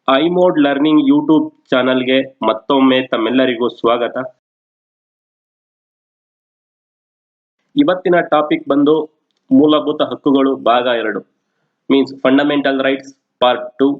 ಐಮೋಡ್ learning YouTube ಚಾನಲ್ಗೆ ಮತ್ತೊಮ್ಮೆ ತಮ್ಮೆಲ್ಲರಿಗೂ ಸ್ವಾಗತ. ಇವತ್ತಿನ ಟಾಪಿಕ್ ಬಂದು ಮೂಲಭೂತ ಹಕ್ಕುಗಳು ಭಾಗ 2 means fundamental rights part 2.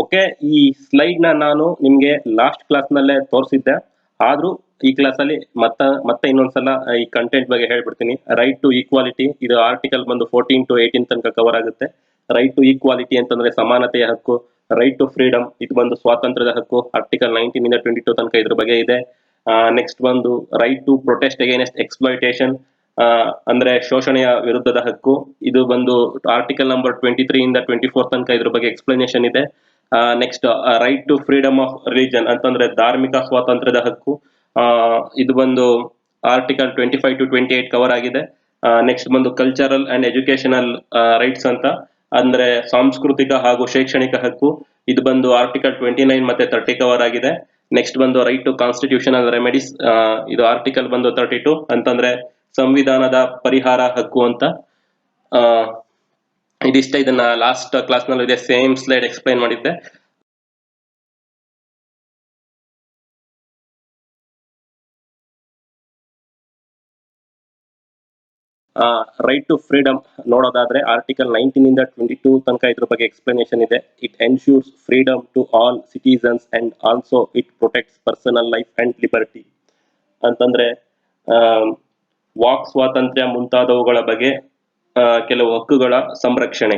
Okay, ಈ ಸ್ಲೈಡ್ ನಾನು ನಿಮ್ಗೆ ಲಾಸ್ಟ್ ಕ್ಲಾಸ್ ನಲ್ಲೇ ತೋರಿಸಿದ್ದೆ. ಆದ್ರೂ ಈ ಕ್ಲಾಸ್ ಅಲ್ಲಿ ಮತ್ತೆ ಇನ್ನೊಂದ್ಸಲ ಈ ಕಂಟೆಂಟ್ ಬಗ್ಗೆ ಹೇಳ್ಬಿಡ್ತೀನಿ. ರೈಟ್ ಟು ಈಕ್ವಾಲಿಟಿ, ಇದು ಆರ್ಟಿಕಲ್ ಬಂದು 14 to 18 ತನಕ ಕವರ್ ಆಗುತ್ತೆ. ರೈಟ್ ಟು ಈಕ್ವಾಲಿಟಿ ಅಂತಂದ್ರೆ ಸಮಾನತೆಯ ಹಕ್ಕು. ರೈಟ್ ಟು ಫ್ರೀಡಮ್, ಇದು ಬಂದು ಸ್ವಾತಂತ್ರ್ಯದ ಹಕ್ಕು, ಆರ್ಟಿಕಲ್ 19 ಇಂದ 22 ತನಕ ಇದ್ರ ಬಗ್ಗೆ ಇದೆ. ನೆಕ್ಸ್ಟ್ ಬಂದು right to protest against exploitation, ಅಂದ್ರೆ ಶೋಷಣೆಯ ವಿರುದ್ಧದ ಹಕ್ಕು. ಇದು ಬಂದು ಆರ್ಟಿಕಲ್ ನಂಬರ್ 23 ಇಂದ 24 ತನಕ ಇದ್ರ ಬಗ್ಗೆ ಎಕ್ಸ್ಪ್ಲನೇಷನ್ ಇದೆ. Next right to freedom of religion ಅಂತಂದ್ರೆ ಧಾರ್ಮಿಕ ಸ್ವಾತಂತ್ರ್ಯದ ಹಕ್ಕು. ಇದು ಬಂದು ಆರ್ಟಿಕಲ್ 25 to 28 ಕವರ್ ಆಗಿದೆ. ನೆಕ್ಸ್ಟ್ ಬಂದು ಕಲ್ಚರಲ್ ಅಂಡ್ ಎಜುಕೇಶನಲ್ ರೈಟ್ಸ್ ಅಂತ, ಅಂದ್ರೆ ಸಾಂಸ್ಕೃತಿಕ ಹಾಗೂ ಶೈಕ್ಷಣಿಕ ಹಕ್ಕು. ಇದು ಬಂದು ಆರ್ಟಿಕಲ್ 29 ಮತ್ತೆ 30 ಕವರ್ ಆಗಿದೆ. ನೆಕ್ಸ್ಟ್ ಬಂದು ರೈಟ್ ಟು ಕಾನ್ಸ್ಟಿಟ್ಯೂಷನಲ್ ರೆಮಿಡೀಸ್, ಇದು ಆರ್ಟಿಕಲ್ ಬಂದು 32 ಅಂತಂದ್ರೆ ಸಂವಿಧಾನದ ಪರಿಹಾರ ಹಕ್ಕು ಅಂತ. ಇದಿಷ್ಟ, ಇದನ್ನ ಲಾಸ್ಟ್ ಕ್ಲಾಸ್ ನಲ್ಲಿ ಇದೆ ಸೇಮ್ ಸ್ಲೈಡ್ ಎಕ್ಸ್ಪ್ಲೈನ್ ಮಾಡಿದ್ದೆ. ರೈಟ್ ಟು ಫ್ರೀಡಮ್ ನೋಡೋದಾದ್ರೆ ಆರ್ಟಿಕಲ್ 19 ಇಂದ 22 ತನಕ ಇದ್ರ ಬಗ್ಗೆ ಎಕ್ಸ್ಪ್ಲನೇಷನ್ ಇದೆ. It ensures freedom to all citizens and also it protects personal life and liberty ಅಂತಂದ್ರೆ ವಾಕ್ ಸ್ವಾತಂತ್ರ್ಯ ಮುಂತಾದವುಗಳ ಬಗ್ಗೆ ಕೆಲವು ಹಕ್ಕುಗಳ ಸಂರಕ್ಷಣೆ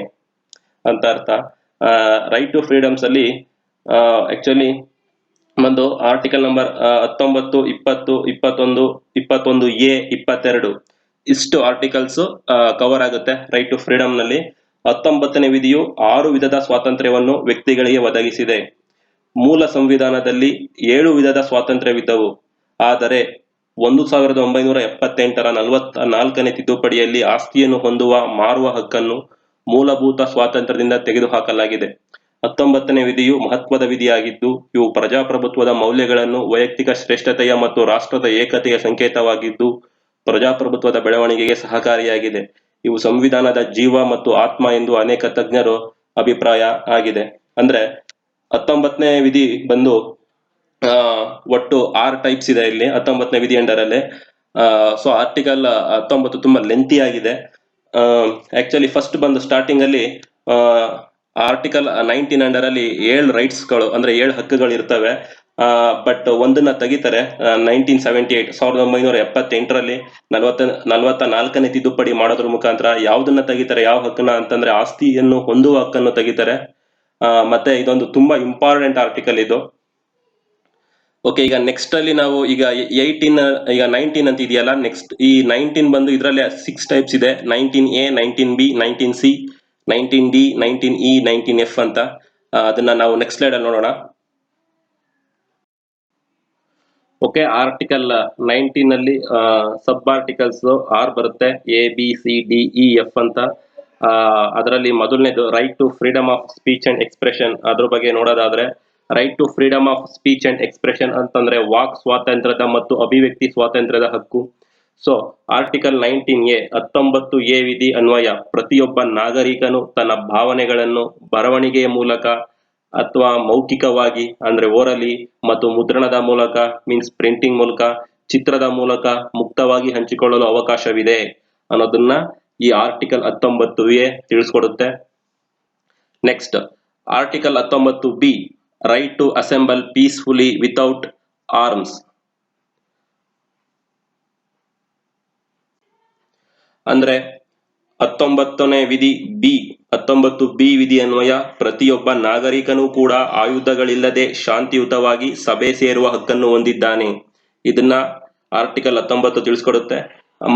ಅಂತ ಅರ್ಥ. ರೈಟ್ ಟು ಫ್ರೀಡಮ್ಸ್ ಅಲ್ಲಿ ಆಕ್ಚುಲಿ ಒಂದು ಆರ್ಟಿಕಲ್ ನಂಬರ್ 19, 20, 21, 21A, 22 ಇಷ್ಟು ಆರ್ಟಿಕಲ್ಸ್ ಕವರ್ ಆಗುತ್ತೆ ರೈಟ್ ಟು ಫ್ರೀಡಮ್ ನಲ್ಲಿ. 19ನೇ ವಿಧಿಯು 6 ವಿಧದ ಸ್ವಾತಂತ್ರ್ಯವನ್ನು ವ್ಯಕ್ತಿಗಳಿಗೆ ಒದಗಿಸಿದೆ. ಮೂಲ ಸಂವಿಧಾನದಲ್ಲಿ 7 ವಿಧದ ಸ್ವಾತಂತ್ರ್ಯವಿದ್ದವು. ಆದರೆ 1978ರ 44ನೇ ತಿದ್ದುಪಡಿಯಲ್ಲಿ ಆಸ್ತಿಯನ್ನು ಹೊಂದುವ, ಮಾರುವ ಹಕ್ಕನ್ನು ಮೂಲಭೂತ ಸ್ವಾತಂತ್ರ್ಯದಿಂದ ತೆಗೆದುಹಾಕಲಾಗಿದೆ. 19ನೇ ವಿಧಿಯು ಮಹತ್ವದ ವಿಧಿಯಾಗಿದ್ದು, ಇವು ಪ್ರಜಾಪ್ರಭುತ್ವದ ಮೌಲ್ಯಗಳನ್ನು, ವೈಯಕ್ತಿಕ ಶ್ರೇಷ್ಠತೆಯ ಮತ್ತು ರಾಷ್ಟ್ರದ ಏಕತೆಯ ಸಂಕೇತವಾಗಿದ್ದು, ಪ್ರಜಾಪ್ರಭುತ್ವದ ಬೆಳವಣಿಗೆಗೆ ಸಹಕಾರಿಯಾಗಿದೆ. ಇವು ಸಂವಿಧಾನದ ಜೀವ ಮತ್ತು ಆತ್ಮ ಎಂದು ಅನೇಕ ತಜ್ಞರು ಅಭಿಪ್ರಾಯ ಆಗಿದೆ. ಅಂದ್ರೆ 19ನೇ ವಿಧಿ ಬಂದು ಒಟ್ಟು 6 ಟೈಪ್ಸ್ ಇದೆ ಇಲ್ಲಿ 19ನೇ ವಿಧಿ ಅಂಡರಲ್ಲಿ. ಸೊ ಆರ್ಟಿಕಲ್ 19 ತುಂಬಾ ಲೆಂತಿ ಆಗಿದೆ. ಆಕ್ಚುಲಿ ಫಸ್ಟ್ ಬಂದು ಸ್ಟಾರ್ಟಿಂಗ್ ಅಲ್ಲಿ ಆರ್ಟಿಕಲ್ 19 ಅಂಡರಲ್ಲಿ 7 ರೈಟ್ಸ್ಗಳು ಅಂದ್ರೆ 7 ಹಕ್ಕುಗಳು ಇರ್ತವೆ. ಬಟ್ ಒಂದನ್ನ ತೆಗಿತಾರೆ 1978ರಲ್ಲಿ 44ನೇ ತಿದ್ದುಪಡಿ ಮಾಡೋದ್ರ ಮುಖಾಂತರ. ಯಾವ್ದನ್ನ ತೆಗಿತಾರೆ, ಯಾವ ಹಕ್ಕನ್ನ ಅಂತಂದ್ರೆ ಆಸ್ತಿಯನ್ನು ಹೊಂದುವ ಹಕ್ಕನ್ನು ತೆಗಿತಾರೆ. ಮತ್ತೆ ಇದೊಂದು ತುಂಬಾ ಇಂಪಾರ್ಟೆಂಟ್ ಆರ್ಟಿಕಲ್ ಇದು. ಓಕೆ, ಈಗ ನೆಕ್ಸ್ಟ್ ಅಲ್ಲಿ ನಾವು ಈಗ 19 ಅಂತ ಇದೆಯಲ್ಲ, ನೆಕ್ಸ್ಟ್ ಈ 19 ಬಂದು ಇದರಲ್ಲಿ 6 ಟೈಪ್ಸ್ ಇದೆ. 19A, 19B, 19C, 19D, 19E, 19F ಅಂತ. ಅದನ್ನ ನಾವು ನೆಕ್ಸ್ಟ್ ಸ್ಲೈಡ್ ಅಲ್ಲಿ ನೋಡೋಣ. ಓಕೆ, ಆರ್ಟಿಕಲ್ 19 ಅಲ್ಲಿ ಸಬ್ ಆರ್ಟಿಕಲ್ಸ್ 6 ಬರುತ್ತೆ, ABCDEF ಅಂತ. ಅದರಲ್ಲಿ ಮೊದಲನೇದು right to freedom of speech and expression. ಅದ್ರ ಬಗ್ಗೆ ನೋಡೋದಾದ್ರೆ right to freedom of speech and expression ಅಂತಂದ್ರೆ ವಾಕ್ ಸ್ವಾತಂತ್ರ್ಯದ ಮತ್ತು ಅಭಿವ್ಯಕ್ತಿ ಸ್ವಾತಂತ್ರ್ಯದ ಹಕ್ಕು. ಸೊ ಆರ್ಟಿಕಲ್ 19A 19A ವಿಧಿ ಅನ್ವಯ ಪ್ರತಿಯೊಬ್ಬ ನಾಗರಿಕನು ತನ್ನ ಭಾವನೆಗಳನ್ನು ಬರವಣಿಗೆಯ ಮೂಲಕ ಅಥವಾ ಮೌಖಿಕವಾಗಿ ಅಂದ್ರೆ ಓರಲಿ ಮತ್ತು ಮುದ್ರಣದ ಮೂಲಕ ಮೀನ್ಸ್ ಪ್ರಿಂಟಿಂಗ್ ಮೂಲಕ, ಚಿತ್ರದ ಮೂಲಕ ಮುಕ್ತವಾಗಿ ಹಂಚಿಕೊಳ್ಳಲು ಅವಕಾಶವಿದೆ ಅನ್ನೋದನ್ನ ಈ ಆರ್ಟಿಕಲ್ 19A ತಿಳಿಸ್ಕೊಡುತ್ತೆ. Next article 19B right to assemble peacefully without arms. ಅಂದ್ರೆ 19ನೇ ವಿಧಿ ಬಿ 19B ವಿಧಿ ಅನ್ವಯ ಪ್ರತಿಯೊಬ್ಬ ನಾಗರಿಕನೂ ಕೂಡ ಆಯುಧಗಳಿಲ್ಲದೆ ಶಾಂತಿಯುತವಾಗಿ ಸಭೆ ಸೇರುವ ಹಕ್ಕನ್ನು ಹೊಂದಿದ್ದಾನೆ. ಇದನ್ನ ಆರ್ಟಿಕಲ್ 19 ತಿಳಿಸ್ಕೊಡುತ್ತೆ.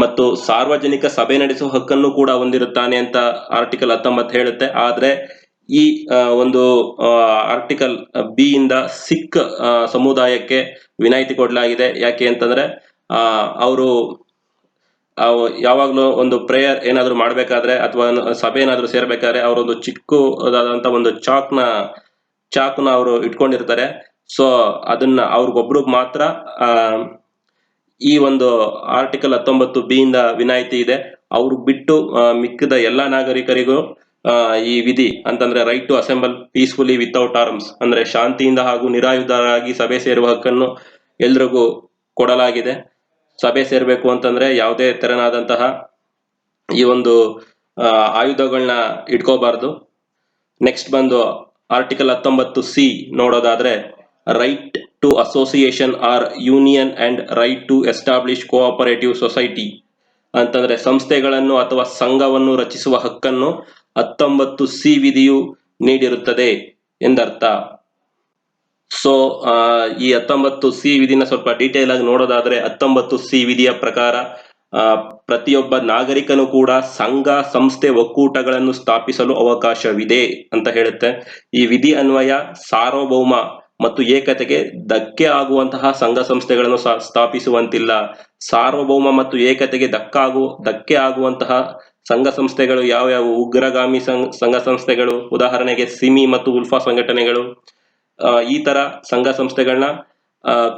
ಮತ್ತು ಸಾರ್ವಜನಿಕ ಸಭೆ ನಡೆಸುವ ಹಕ್ಕನ್ನು ಕೂಡ ಹೊಂದಿರುತ್ತಾನೆ ಅಂತ ಆರ್ಟಿಕಲ್ 19 ಹೇಳುತ್ತೆ. ಆದ್ರೆ ಈ ಒಂದು ಆರ್ಟಿಕಲ್ ಬಿ ಇಂದ ಸಿಖ್ ಸಮುದಾಯಕ್ಕೆ ವಿನಾಯಿತಿ ಕೊಡಲಾಗಿದೆ. ಯಾಕೆ ಅಂತಂದ್ರೆ ಅವರು ಯಾವಾಗ್ಲೂ ಒಂದು ಪ್ರೇಯರ್ ಏನಾದ್ರು ಮಾಡ್ಬೇಕಾದ್ರೆ ಅಥವಾ ಸಭೆ ಏನಾದ್ರು ಸೇರ್ಬೇಕಾದ್ರೆ ಅವರೊಂದು ಚಿಕ್ಕದಾದಂತ ಒಂದು ಚಾಕ್ ನ ಚಾಕುನ ಅವರು ಇಟ್ಕೊಂಡಿರ್ತಾರೆ. ಸೊ ಅದನ್ನ ಅವ್ರಿಗೊಬ್ರಿಗೆ ಮಾತ್ರ ಈ ಒಂದು ಆರ್ಟಿಕಲ್ 19B ಇಂದ ವಿನಾಯಿತಿ ಇದೆ. ಅವ್ರಿಗೆ ಬಿಟ್ಟು ಮಿಕ್ಕಿದ ಎಲ್ಲಾ ನಾಗರಿಕರಿಗೂ ಈ ವಿಧಿ ಅಂತಂದ್ರೆ right to assemble peacefully without arms ಅಂದ್ರೆ ಶಾಂತಿಯಿಂದ ಹಾಗೂ ನಿರಾಯುಧರಾಗಿ ಸಭೆ ಸೇರುವ ಹಕ್ಕನ್ನು ಎಲ್ರಿಗೂ ಕೊಡಲಾಗಿದೆ. ಸಭೆ ಸೇರ್ಬೇಕು ಅಂತಂದ್ರೆ ಯಾವುದೇ ತೆರನಾದಂತಹ ಈ ಒಂದು ಆಯುಧಗಳನ್ನ ಇಟ್ಕೋಬಾರ್ದು. ನೆಕ್ಸ್ಟ್ ಬಂದು ಆರ್ಟಿಕಲ್ 19C ನೋಡೋದಾದ್ರೆ right to association or union and right to establish cooperative society ಅಂತಂದ್ರೆ ಸಂಸ್ಥೆಗಳನ್ನು ಅಥವಾ ಸಂಘವನ್ನು ರಚಿಸುವ ಹಕ್ಕನ್ನು 19C ವಿಧಿಯು ನೀಡಿರುತ್ತದೆ ಎಂದರ್ಥ. ಸೊ ಈ 19C ವಿಧಿನ ಸ್ವಲ್ಪ ಡೀಟೇಲ್ ಆಗಿ ನೋಡೋದಾದ್ರೆ 19C ವಿಧಿಯ ಪ್ರಕಾರ ಪ್ರತಿಯೊಬ್ಬ ನಾಗರಿಕನು ಕೂಡ ಸಂಘ ಸಂಸ್ಥೆ ಒಕ್ಕೂಟಗಳನ್ನು ಸ್ಥಾಪಿಸಲು ಅವಕಾಶವಿದೆ ಅಂತ ಹೇಳುತ್ತೆ. ಈ ವಿಧಿ ಅನ್ವಯ ಸಾರ್ವಭೌಮ ಮತ್ತು ಏಕತೆಗೆ ಧಕ್ಕೆ ಆಗುವಂತಹ ಸಂಘ ಸಂಸ್ಥೆಗಳನ್ನು ಸ್ಥಾಪಿಸುವಂತಿಲ್ಲ. ಸಾರ್ವಭೌಮ ಮತ್ತು ಏಕತೆಗೆ ಧಕ್ಕೆ ಆಗುವಂತಹ ಸಂಘ ಸಂಸ್ಥೆಗಳು ಯಾವ್ಯಾವು? ಉಗ್ರಗಾಮಿ ಸಂಘ ಸಂಸ್ಥೆಗಳು, ಉದಾಹರಣೆಗೆ ಸಿಮಿ ಮತ್ತು ಉಲ್ಫಾ ಸಂಘಟನೆಗಳು. ಈ ತರ ಸಂಘ ಸಂಸ್ಥೆಗಳನ್ನ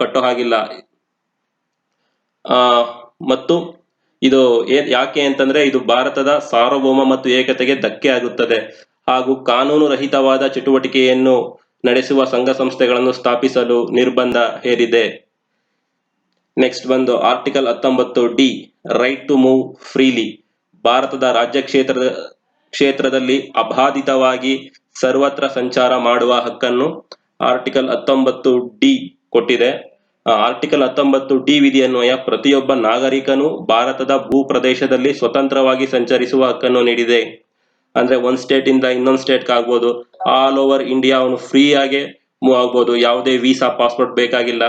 ಕಟ್ಟೋ ಹಾಗಿಲ್ಲ. ಮತ್ತು ಇದು ಯಾಕೆ ಅಂತಂದ್ರೆ ಇದು ಭಾರತದ ಸಾರ್ವಭೌಮ ಮತ್ತು ಏಕತೆಗೆ ಧಕ್ಕೆ ಆಗುತ್ತದೆ ಹಾಗೂ ಕಾನೂನು ರಹಿತವಾದ ಚಟುವಟಿಕೆಯನ್ನು ನಡೆಸುವ ಸಂಘ ಸಂಸ್ಥೆಗಳನ್ನು ಸ್ಥಾಪಿಸಲು ನಿರ್ಬಂಧ ಹೇರಿದೆ. ನೆಕ್ಸ್ಟ್ ಬಂದು article 19D right to move freely. ಭಾರತದ ರಾಜ್ಯ ಕ್ಷೇತ್ರದಲ್ಲಿ ಅಬಾಧಿತವಾಗಿ ಸರ್ವತ್ರ ಸಂಚಾರ ಮಾಡುವ ಹಕ್ಕನ್ನು ಆರ್ಟಿಕಲ್ 19D ಕೊಟ್ಟಿದೆ. ಆರ್ಟಿಕಲ್ 19D ವಿಧಿ ಅನ್ವಯ ಪ್ರತಿಯೊಬ್ಬ ನಾಗರಿಕನು ಭಾರತದ ಭೂ ಪ್ರದೇಶದಲ್ಲಿ ಸ್ವತಂತ್ರವಾಗಿ ಸಂಚರಿಸುವ ಹಕ್ಕನ್ನು ನೀಡಿದೆ. ಅಂದ್ರೆ ಒಂದ್ ಸ್ಟೇಟ್ ಇಂದ ಇನ್ನೊಂದ್ ಸ್ಟೇಟ್ ಆಗ್ಬೋದು, ಆಲ್ ಓವರ್ ಇಂಡಿಯಾ ಅವನು ಫ್ರೀ ಆಗಿ ಮೂವ್ ಆಗ್ಬೋದು. ಯಾವುದೇ ವೀಸಾ ಪಾಸ್ಪೋರ್ಟ್ ಬೇಕಾಗಿಲ್ಲ.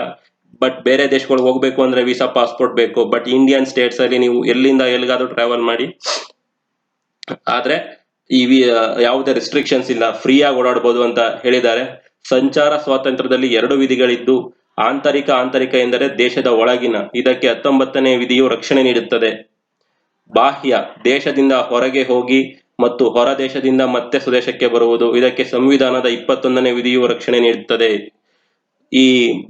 ಬಟ್ ಬೇರೆ ದೇಶಗಳಿಗೆ ಹೋಗ್ಬೇಕು ಅಂದ್ರೆ ವೀಸಾ ಪಾಸ್ಪೋರ್ಟ್ ಬೇಕು. ಬಟ್ ಇಂಡಿಯನ್ ಸ್ಟೇಟ್ಸ್ ಅಲ್ಲಿ ನೀವು ಎಲ್ಲಿಂದ ಎಲ್ಲಿಗಾದ್ರೂ ಟ್ರಾವೆಲ್ ಮಾಡಿ, ಆದ್ರೆ ಈ ಯಾವುದೇ ರೆಸ್ಟ್ರಿಕ್ಷನ್ಸ್ ಇಲ್ಲ, ಫ್ರೀ ಆಗಿ ಓಡಾಡ್ಬೋದು ಅಂತ ಹೇಳಿದ್ದಾರೆ. ಸಂಚಾರ ಸ್ವಾತಂತ್ರ್ಯದಲ್ಲಿ 2 ವಿಧಿಗಳಿದ್ದು, ಆಂತರಿಕ ಎಂದರೆ ದೇಶದ ಒಳಗಿನ. ಇದಕ್ಕೆ 19ನೇ ವಿಧಿಯು ರಕ್ಷಣೆ ನೀಡುತ್ತದೆ. ಬಾಹ್ಯ ದೇಶದಿಂದ ಹೊರಗೆ ಹೋಗಿ ಮತ್ತು ಹೊರ ದೇಶದಿಂದ ಮತ್ತೆ ಸ್ವದೇಶಕ್ಕೆ ಬರುವುದು, ಇದಕ್ಕೆ ಸಂವಿಧಾನದ 21ನೇ ವಿಧಿಯು ರಕ್ಷಣೆ ನೀಡುತ್ತದೆ. ಈ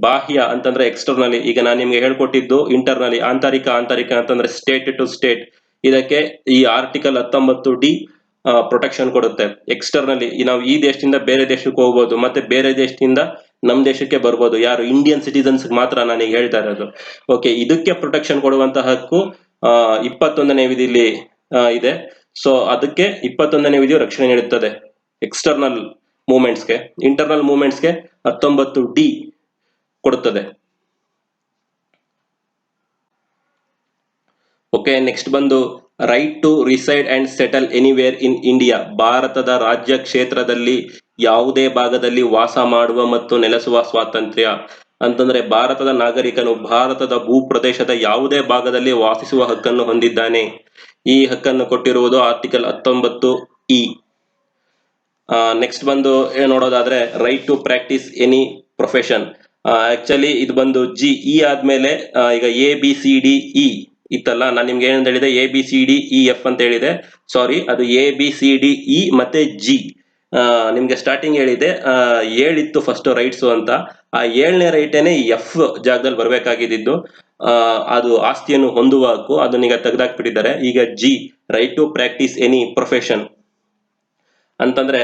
ಬಾಹ್ಯ ಅಂತಂದ್ರೆ ಎಕ್ಸ್ಟರ್ನಲಿ, ಈಗ ನಾನು ನಿಮ್ಗೆ ಹೇಳ್ಕೊಟ್ಟಿದ್ದು ಇಂಟರ್ನಲಿ. ಆಂತರಿಕ ಅಂತಂದ್ರೆ ಸ್ಟೇಟ್ ಟು ಸ್ಟೇಟ್. ಇದಕ್ಕೆ ಈ ಆರ್ಟಿಕಲ್ 19D ಪ್ರೊಟೆಕ್ಷನ್ ಕೊಡುತ್ತೆ. ಎಕ್ಸ್ಟರ್ನಲಿ ನಾವು ಈ ದೇಶದಿಂದ ಬೇರೆ ದೇಶಕ್ಕೆ ಹೋಗ್ಬೋದು, ಮತ್ತೆ ಬೇರೆ ದೇಶದಿಂದ ನಮ್ ದೇಶಕ್ಕೆ ಬರ್ಬೋದು. ಯಾರು? ಇಂಡಿಯನ್ ಸಿಟಿಸನ್ಸ್ ಮಾತ್ರ ನಾನೀಗ ಹೇಳ್ತಾ ಇರೋದು. ಓಕೆ, ಇದಕ್ಕೆ ಪ್ರೊಟೆಕ್ಷನ್ ಕೊಡುವಂತಹ ಹಕ್ಕು 21ನೇ ವಿಧಿಲಿ ಇದೆ. ಸೊ ಅದಕ್ಕೆ 21ನೇ ವಿಧಿಯು ರಕ್ಷಣೆ ನೀಡುತ್ತದೆ ಎಕ್ಸ್ಟರ್ನಲ್ ಮೂವ್ಮೆಂಟ್ಸ್ಗೆ. ಇಂಟರ್ನಲ್ ಮೂವ್ಮೆಂಟ್ಸ್ಗೆ 19D ಕೊಡುತ್ತದೆ. ಓಕೆ, ನೆಕ್ಸ್ಟ್ ಬಂದು right to reside and settle anywhere in India. ಭಾರತದ ರಾಜ್ಯ ಕ್ಷೇತ್ರದಲ್ಲಿ ಯಾವುದೇ ಭಾಗದಲ್ಲಿ ವಾಸ ಮಾಡುವ ಮತ್ತು ನೆಲೆಸುವ ಸ್ವಾತಂತ್ರ್ಯ. ಅಂತಂದ್ರೆ ಭಾರತದ ನಾಗರಿಕನು ಭಾರತದ ಭೂ ಪ್ರದೇಶದ ಯಾವುದೇ ಭಾಗದಲ್ಲಿ ವಾಸಿಸುವ ಹಕ್ಕನ್ನು ಹೊಂದಿದ್ದಾನೆ. ಈ ಹಕ್ಕನ್ನು ಕೊಟ್ಟಿರುವುದು ಆರ್ಟಿಕಲ್ 19E. ನೆಕ್ಸ್ಟ್ ಬಂದು ನೋಡೋದಾದ್ರೆ right to practise any profession. Actually ಇದು ಬಂದು G. ಆದ್ಮೇಲೆ ಈಗ ABCDE ಇತ್ತಲ್ಲ, ನಾನು ನಿಮ್ಗೆ ಏನಂತ ಹೇಳಿದೆ? ABCDEF ಅಂತ ಹೇಳಿದೆ. ಸಾರಿ, ಅದು ABCDE ಮತ್ತೆ G. ನಿಮ್ಗೆ ಸ್ಟಾರ್ಟಿಂಗ್ ಹೇಳಿದೆ 7 ಇತ್ತು ಫಸ್ಟ್ ರೈಟ್ಸ್ ಅಂತ. ಆ 7ನೇ ರೈಟೇನೆ F ಜಾಗದಲ್ಲಿ ಬರ್ಬೇಕಾಗಿದ್ದು. ಅದು ಆಸ್ತಿಯನ್ನು ಹೊಂದುವ ಹಕ್ಕು, ಅದನ್ನೀಗ ತೆಗೆದಾಕ್ಬಿಟ್ಟಿದ್ದಾರೆ. ಈಗ G right to practise any profession ಅಂತಂದ್ರೆ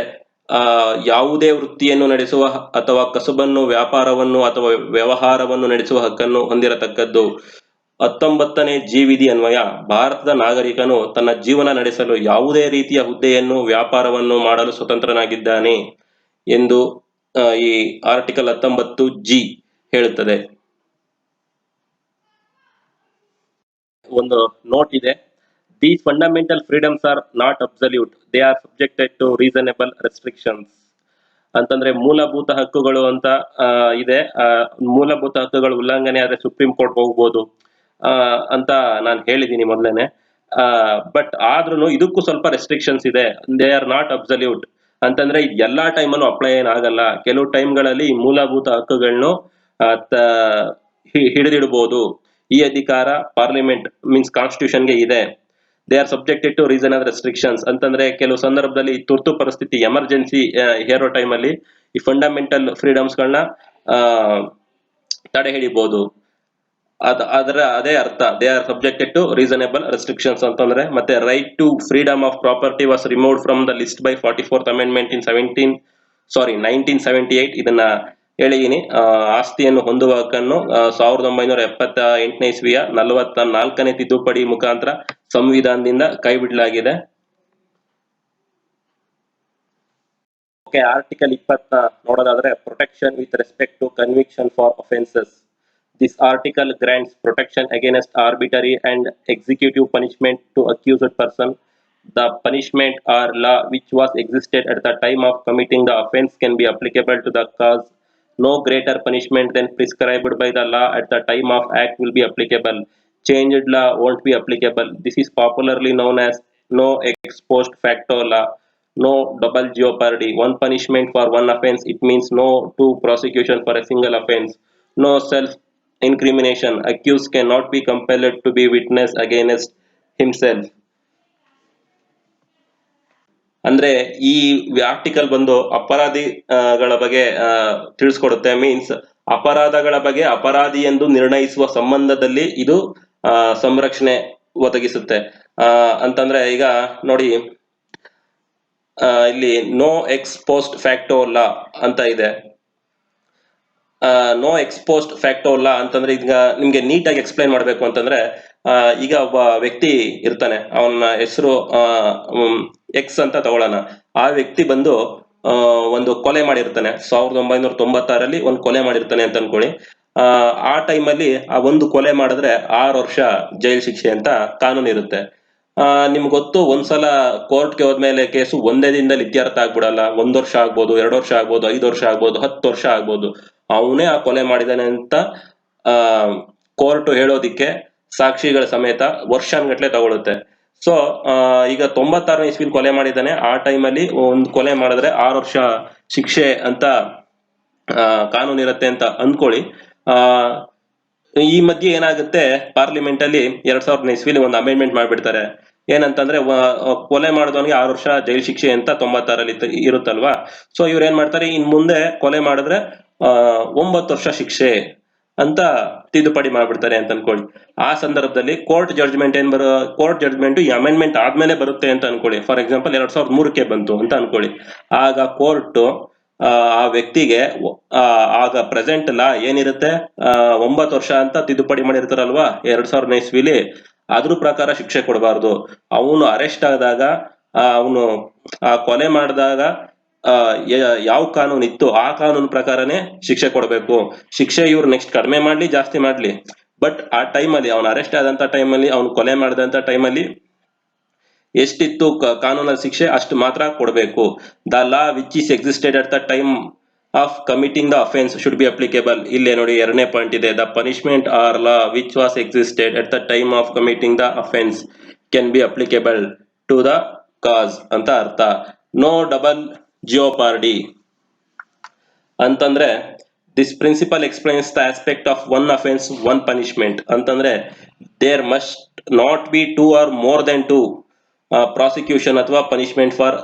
ಯಾವುದೇ ವೃತ್ತಿಯನ್ನು ನಡೆಸುವ ಅಥವಾ ಕಸುಬನ್ನು, ವ್ಯಾಪಾರವನ್ನು ಅಥವಾ ವ್ಯವಹಾರವನ್ನು ನಡೆಸುವ ಹಕ್ಕನ್ನು ಹೊಂದಿರತಕ್ಕದ್ದು. 19ನೇ G ವಿಧಿ ಅನ್ವಯ ಭಾರತದ ನಾಗರಿಕನು ತನ್ನ ಜೀವನ ನಡೆಸಲು ಯಾವುದೇ ರೀತಿಯ ಹುದ್ದೆಯನ್ನು, ವ್ಯಾಪಾರವನ್ನು ಮಾಡಲು ಸ್ವತಂತ್ರನಾಗಿದ್ದಾನೆ ಎಂದು ಈ ಆರ್ಟಿಕಲ್ 19G ಹೇಳುತ್ತದೆ. ಒಂದು ನೋಟ್ ಇದೆ. These fundamental freedoms are not absolute. They are subjected to reasonable restrictions. ಅಂತಂದ್ರೆ ಮೂಲಭೂತ ಹಕ್ಕುಗಳು ಅಂತ ಇದೆ. ಮೂಲಭೂತ ಹಕ್ಕುಗಳು ಉಲ್ಲಂಘನೆ ಆದ್ರೆ ಸುಪ್ರೀಂ ಕೋರ್ಟ್ ಹೋಗ್ಬೋದು ಅಂತ ನಾನು ಹೇಳಿದ್ದೀನಿ ಮೊದಲೇನೆ. ಬಟ್ ಆದ್ರೂ ಇದಕ್ಕೂ ಸ್ವಲ್ಪ ರೆಸ್ಟ್ರಿಕ್ಷನ್ಸ್ ಇದೆ. ದೇ ಆರ್ ನಾಟ್ ಅಬ್ಸಲ್ಯೂಟ್ ಅಂತಂದ್ರೆ ಎಲ್ಲಾ ಟೈಮಲ್ಲೂ ಅಪ್ಲೈ ಏನಾಗಲ್ಲ. ಕೆಲವು ಟೈಮ್ಗಳಲ್ಲಿ ಈ ಮೂಲಭೂತ ಹಕ್ಕುಗಳನ್ನು ಹಿಡಿದಿಡಬಹುದು. ಈ ಅಧಿಕಾರ ಪಾರ್ಲಿಮೆಂಟ್ ಮೀನ್ಸ್ ಕಾನ್ಸ್ಟಿಟ್ಯೂಷನ್ಗೆ ಇದೆ. They are subjected to reasonable restrictions ಅಂತಂದ್ರೆ ಕೆಲವು ಸಂದರ್ಭದಲ್ಲಿ ತುರ್ತು ಪರಿಸ್ಥಿತಿ ಎಮರ್ಜೆನ್ಸಿ ಹೇರೋ ಟೈಮ್ ಅಲ್ಲಿ ಈ ಫಂಡಮೆಂಟಲ್ ಫ್ರೀಡಮ್ಸ್ ಗಳನ್ನ ತಡೆ ಹಿಡಿಬಹುದು. ಅದೇ ಅರ್ಥ they are subjected to reasonable restrictions ಅಂತಂದ್ರೆ. ಮತ್ತೆ right to freedom of property was removed from the list by 44th amendment in 1978. ಇದನ್ನ ಹೇಳಿದೀನಿ. ಆಸ್ತಿಯನ್ನು ಹೊಂದುವ ಹಕ್ಕನ್ನು 1978ನೇ ಇಸ್ವಿಯ 44ನೇ ತಿದ್ದುಪಡಿ ಮುಖಾಂತರ ಸಂವಿಧಾನದಿಂದ ಕೈಬಿಡಲಾಗಿದೆ. ಓಕೆ, ಆರ್ಟಿಕಲ್ 20 ನೋಡೋದಾದ್ರೆ protection with respect to conviction for offences. This article grants protection against arbitrary and executive punishment to accused person. The punishment or law which was existed at the time of committing the offence can be applicable to the cause. No greater punishment than prescribed by the law at the time of act will be applicable. Changed law won't be applicable. This is popularly known as no ex post facto law. No double jeopardy. One punishment for one offence. It means no two prosecution for a single offence. No self incrimination. Accused cannot be compelled to be witness against himself. ಅಂದ್ರೆ ಈ article ಬಂದು ಅಪರಾಧಿಗಳ ಬಗ್ಗೆ ತಿಳಿಸ್ಕೊಡುತ್ತೆ. Means ಅಪರಾಧಗಳ ಬಗ್ಗೆ ಅಪರಾಧಿ ಎಂದು ನಿರ್ಣಯಿಸುವ ಸಂಬಂಧದಲ್ಲಿ ಇದು ಸಂರಕ್ಷಣೆ ಒದಗಿಸುತ್ತೆ. ಅಂತಂದ್ರೆ ಈಗ ನೋಡಿ, ಇಲ್ಲಿ ನೋ ಎಕ್ಸ್ ಪೋಸ್ಟ್ ಫ್ಯಾಕ್ಟೋ ಲಾ ಅಂತ ಇದೆ. ನೋ ಎಕ್ಸ್ಪೋಸ್ಟ್ ಫ್ಯಾಕ್ಟೋ ಲಾ ಅಂತಂದ್ರೆ ಈಗ ನಿಮ್ಗೆ ನೀಟಾಗಿ ಎಕ್ಸ್ಪ್ಲೈನ್ ಮಾಡ್ಬೇಕು ಅಂತಂದ್ರೆ, ಈಗ ಒಬ್ಬ ವ್ಯಕ್ತಿ ಇರ್ತಾನೆ, ಅವನ ಹೆಸರು ಎಕ್ಸ್ ಅಂತ ತಗೊಳ್ಳೋಣ. ಆ ವ್ಯಕ್ತಿ ಬಂದು ಒಂದು ಕೊಲೆ ಮಾಡಿರ್ತಾನೆ 1996ರಲ್ಲಿ ಒಂದು ಕೊಲೆ ಮಾಡಿರ್ತಾನೆ ಅಂತ ಅನ್ಕೊಳ್ಳಿ. ಆ ಟೈಮಲ್ಲಿ ಆ ಒಂದು ಕೊಲೆ ಮಾಡಿದ್ರೆ 6 ವರ್ಷ ಜೈಲ್ ಶಿಕ್ಷೆ ಅಂತ ಕಾನೂನು ಇರುತ್ತೆ. ನಿಮ್ಗೆ ಗೊತ್ತು, ಒಂದ್ಸಲ ಕೋರ್ಟ್ಗೆ ಹೋದ್ಮೇಲೆ ಕೇಸು ಒಂದೇ ದಿನದಲ್ಲಿ ಇತ್ಯರ್ಥ ಆಗ್ಬಿಡಲ್ಲ. 1 ವರ್ಷ ಆಗ್ಬೋದು, 2 ವರ್ಷ ಆಗ್ಬೋದು, 5 ವರ್ಷ ಆಗ್ಬೋದು, 10 ವರ್ಷ ಆಗ್ಬೋದು. ಅವನೇ ಆ ಕೊಲೆ ಮಾಡಿದಾನೆ ಅಂತ ಕೋರ್ಟ್ ಹೇಳೋದಿಕ್ಕೆ ಸಾಕ್ಷಿಗಳ ಸಮೇತ ವರ್ಷಾನ್ಗಟ್ಲೆ ತಗೊಳುತ್ತೆ. ಸೊ ಈಗ 96ನೇ ಇಸ್ವಿಲಿ ಕೊಲೆ ಮಾಡಿದ್ದಾನೆ. ಆ ಟೈಮಲ್ಲಿ ಒಂದು ಕೊಲೆ ಮಾಡಿದ್ರೆ 6 ವರ್ಷ ಶಿಕ್ಷೆ ಅಂತ ಕಾನೂನು ಇರುತ್ತೆ ಅಂತ ಅಂದ್ಕೊಳ್ಳಿ. ಈ ಮಧ್ಯೆ ಏನಾಗುತ್ತೆ, ಪಾರ್ಲಿಮೆಂಟ್ ಅಲ್ಲಿ 2000ನೇ ಇಸ್ವಿಲಿ ಒಂದು ಅಮೆಂಡ್ಮೆಂಟ್ ಮಾಡ್ಬಿಡ್ತಾರೆ. ಏನಂತಂದ್ರೆ, ಕೊಲೆ ಮಾಡಿದವನಿಗೆ 6 ವರ್ಷ ಜೈಲ್ ಶಿಕ್ಷೆ ಅಂತ 96ರಲ್ಲಿ ಇರುತ್ತಲ್ವಾ. ಸೊ ಇವ್ರು ಏನ್ ಮಾಡ್ತಾರೆ, ಇನ್ ಮುಂದೆ ಕೊಲೆ ಮಾಡಿದ್ರೆ 9 ವರ್ಷ ಶಿಕ್ಷೆ ಅಂತ ತಿದ್ದುಪಡಿ ಮಾಡ್ಬಿಡ್ತಾರೆ ಅಂತ ಅನ್ಕೊಳ್ಳಿ. ಆ ಸಂದರ್ಭದಲ್ಲಿ ಕೋರ್ಟ್ ಜಡ್ಜ್ಮೆಂಟ್ ಕೋರ್ಟ್ ಜಡ್ಜ್ಮೆಂಟ್ ಈ ಅಮೆಂಡ್ಮೆಂಟ್ ಆದ್ಮೇಲೆ ಬರುತ್ತೆ ಅಂತ ಅನ್ಕೊಳ್ಳಿ. ಫಾರ್ ಎಕ್ಸಾಂಪಲ್ 2003ಕ್ಕೆ ಬಂತು ಅಂತ ಅನ್ಕೊಳ್ಳಿ. ಆಗ ಕೋರ್ಟ್ ಆ ವ್ಯಕ್ತಿಗೆ ಆಗ ಪ್ರೆಸೆಂಟ್ ಲಾ ಏನಿರುತ್ತೆ 9 ವರ್ಷ ಅಂತ ತಿದ್ದುಪಡಿ ಮಾಡಿರ್ತಾರಲ್ವಾ 2000ನೇ ಇಸ್ವಿಲಿ, ಅದ್ರ ಪ್ರಕಾರ ಶಿಕ್ಷೆ ಕೊಡಬಾರ್ದು. ಅವನು ಅರೆಸ್ಟ್ ಆದಾಗ, ಅವನು ಕೊಲೆ ಮಾಡಿದಾಗ ಯಾವ ಕಾನೂನು ಇತ್ತು ಆ ಕಾನೂನು ಪ್ರಕಾರನೇ ಶಿಕ್ಷೆ ಕೊಡಬೇಕು. ಶಿಕ್ಷೆ ಇವ್ರು ನೆಕ್ಸ್ಟ್ ಕಡಿಮೆ ಮಾಡ್ಲಿ ಜಾಸ್ತಿ ಮಾಡ್ಲಿ, ಬಟ್ ಆ ಟೈಮಲ್ಲಿ ಅವನು ಅರೆಸ್ಟ್ ಆದಂತ ಟೈಮಲ್ಲಿ, ಅವನು ಕೊಲೆ ಮಾಡಿದಂತ ಟೈಮಲ್ಲಿ ಎಷ್ಟಿತ್ತು ಕಾನೂನಲ್ಲಿ ಶಿಕ್ಷೆ ಅಷ್ಟು ಮಾತ್ರ ಕೊಡಬೇಕು. The law which is existed at the time of committing the offence should be applicable. ಇಲ್ಲೇ ನೋಡಿ 2ನೇ ಪಾಯಿಂಟ್ ಇದೆ. The punishment or law which was existed at the time of committing the offence can be applicable to the cause ಅಂತ ಅರ್ಥ. No double jeopardy ಅಂತಂದ್ರೆ, this principle explains the aspect of one offence one punishment ಅಂತಂದ್ರೆ, there must not be 2 or more than 2 prosecution ಅಥವಾ punishment for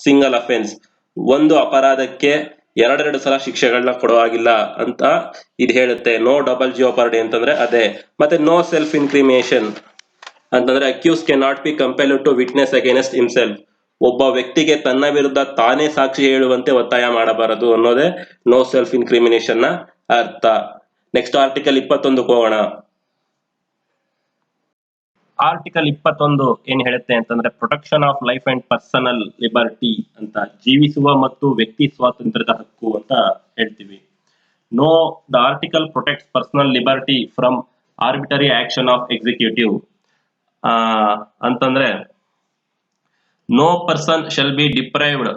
single offence. ಒಂದು ಅಪರಾಧಕ್ಕೆ 2 ಸಲ ಶಿಕ್ಷೆಗಳನ್ನ ಕೊಡುವಾಗಿಲ್ಲ ಅಂತ ಇದು ಹೇಳುತ್ತೆ. ನೋ ಡಬಲ್ ಜಿಯೋಪಾರ್ಡಿ ಅಂತಂದ್ರೆ ಅದೇ. ಮತ್ತೆ ನೋ ಸೆಲ್ಫ್ ಇನ್ಕ್ರಿಮಿನೇಷನ್ ಅಂತಂದ್ರೆ, accused can not be compelled to witness against himself. ಒಬ್ಬ ವ್ಯಕ್ತಿಗೆ ತನ್ನ ವಿರುದ್ಧ ತಾನೇ ಸಾಕ್ಷಿ ಹೇಳುವಂತೆ ಒತ್ತಾಯ ಮಾಡಬಾರದು ಅನ್ನೋದೇ ನೋ ಸೆಲ್ಫ್ ಇನ್ಕ್ರಿಮಿನೇಷನ್ ನ ಅರ್ಥ. ನೆಕ್ಸ್ಟ್ ಆರ್ಟಿಕಲ್ 21 ಹೋಗೋಣ. ಆರ್ಟಿಕಲ್ 21 ಏನ್ ಹೇಳುತ್ತೆ ಅಂತಂದ್ರೆ, protection of life and personal liberty ಅಂತ, ಜೀವಿಸುವ ಮತ್ತು ವ್ಯಕ್ತಿ ಸ್ವಾತಂತ್ರ್ಯದ ಹಕ್ಕು ಅಂತ ಹೇಳ್ತೀವಿ. Know the article protects personal liberty from arbitrary action of executive ಅಂತಂದ್ರೆ, no person shall be deprived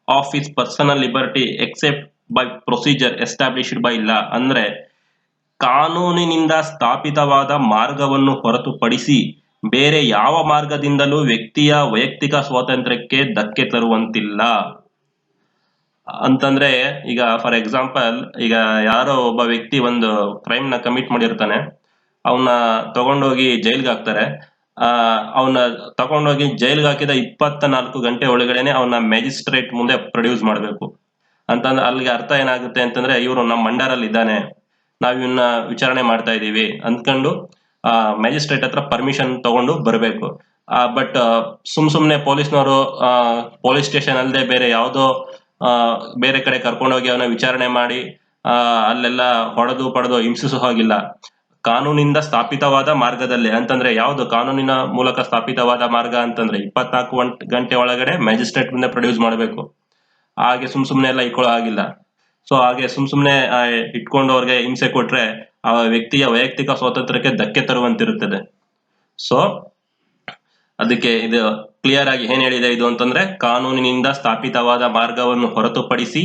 of his personal liberty except by procedure established by law. ಅಂದ್ರೆ ಕಾನೂನಿನಿಂದ ಸ್ಥಾಪಿತವಾದ ಮಾರ್ಗವನ್ನು ಹೊರತುಪಡಿಸಿ ಬೇರೆ ಯಾವ ಮಾರ್ಗದಿಂದಲೂ ವ್ಯಕ್ತಿಯ ವೈಯಕ್ತಿಕ ಸ್ವಾತಂತ್ರ್ಯಕ್ಕೆ ಧಕ್ಕೆ ತರುವಂತಿಲ್ಲ ಅಂತಂದ್ರೆ, ಈಗ ಫಾರ್ ಎಕ್ಸಾಂಪಲ್, ಈಗ ಯಾರೋ ಒಬ್ಬ ವ್ಯಕ್ತಿ ಒಂದು ಕ್ರೈಮ್ ನ ಕಮಿಟ್ ಮಾಡಿರ್ತಾನೆ, ಅವನ್ನ ತಗೊಂಡೋಗಿ ಜೈಲ್ಗೆ ಹಾಕ್ತಾರೆ. ಅವನ್ನ ತಗೊಂಡೋಗಿ ಜೈಲ್ಗೆ ಹಾಕಿದ 24 ಗಂಟೆ ಒಳಗಡೆನೆ ಅವನ್ನ ಮ್ಯಾಜಿಸ್ಟ್ರೇಟ್ ಮುಂದೆ ಪ್ರೊಡ್ಯೂಸ್ ಮಾಡಬೇಕು. ಅಂತಂದ್ರೆ ಅಲ್ಲಿಗೆ ಅರ್ಥ ಏನಾಗುತ್ತೆ ಅಂತಂದ್ರೆ ಇವರು ನಮ್ಮ ಅಂಡರಲ್ಲಿ ಇದ್ದಾನೆ, ನಾವ್ ಇವನ್ನ ವಿಚಾರಣೆ ಮಾಡ್ತಾ ಇದೀವಿ ಅಂದ್ಕೊಂಡು ಮ್ಯಾಜಿಸ್ಟ್ರೇಟ್ ಹತ್ರ ಪರ್ಮಿಷನ್ ತಗೊಂಡು ಬರಬೇಕು. ಬಟ್ ಸುಮ್ನೆ ಪೊಲೀಸ್ನವರು ಪೊಲೀಸ್ ಸ್ಟೇಷನ್ ಅಲ್ಲದೆ ಬೇರೆ ಯಾವುದೋ ಬೇರೆ ಕಡೆ ಕರ್ಕೊಂಡೋಗಿ ಅವನ ವಿಚಾರಣೆ ಮಾಡಿ ಅಲ್ಲೆಲ್ಲ ಹೊಡೆದು ಪಡೆದು ಹಿಂಸಿಸೋ ಹಾಗಿಲ್ಲ. ಕಾನೂನಿಂದ ಸ್ಥಾಪಿತವಾದ ಮಾರ್ಗದಲ್ಲಿ, ಅಂತಂದ್ರೆ ಯಾವ್ದು ಕಾನೂನಿನ ಮೂಲಕ ಸ್ಥಾಪಿತವಾದ ಮಾರ್ಗ ಅಂತಂದ್ರೆ 24 ಗಂಟೆ ಒಳಗಡೆ ಮ್ಯಾಜಿಸ್ಟ್ರೇಟ್ ಮುಂದೆ ಪ್ರೊಡ್ಯೂಸ್ ಮಾಡಬೇಕು. ಹಾಗೆ ಸುಮ್ನೆ ಎಲ್ಲ ಇಟ್ಕೊಳ್ಳೋ ಆಗಿಲ್ಲ. ಸೊ ಹಾಗೆ ಸುಮ್ನೆ ಇಟ್ಕೊಂಡು ಅವ್ರಿಗೆ ಹಿಂಸೆ ಕೊಟ್ರೆ ಆ ವ್ಯಕ್ತಿಯ ವೈಯಕ್ತಿಕ ಸ್ವಾತಂತ್ರ್ಯಕ್ಕೆ ಧಕ್ಕೆ ತರುವಂತಿರುತ್ತದೆ. ಸೊ ಅದಕ್ಕೆ ಇದು ಕ್ಲಿಯರ್ ಆಗಿ ಏನ್ ಹೇಳಿದೆ ಇದು ಅಂತಂದ್ರೆ, ಕಾನೂನಿನಿಂದ ಸ್ಥಾಪಿತವಾದ ಮಾರ್ಗವನ್ನು ಹೊರತುಪಡಿಸಿ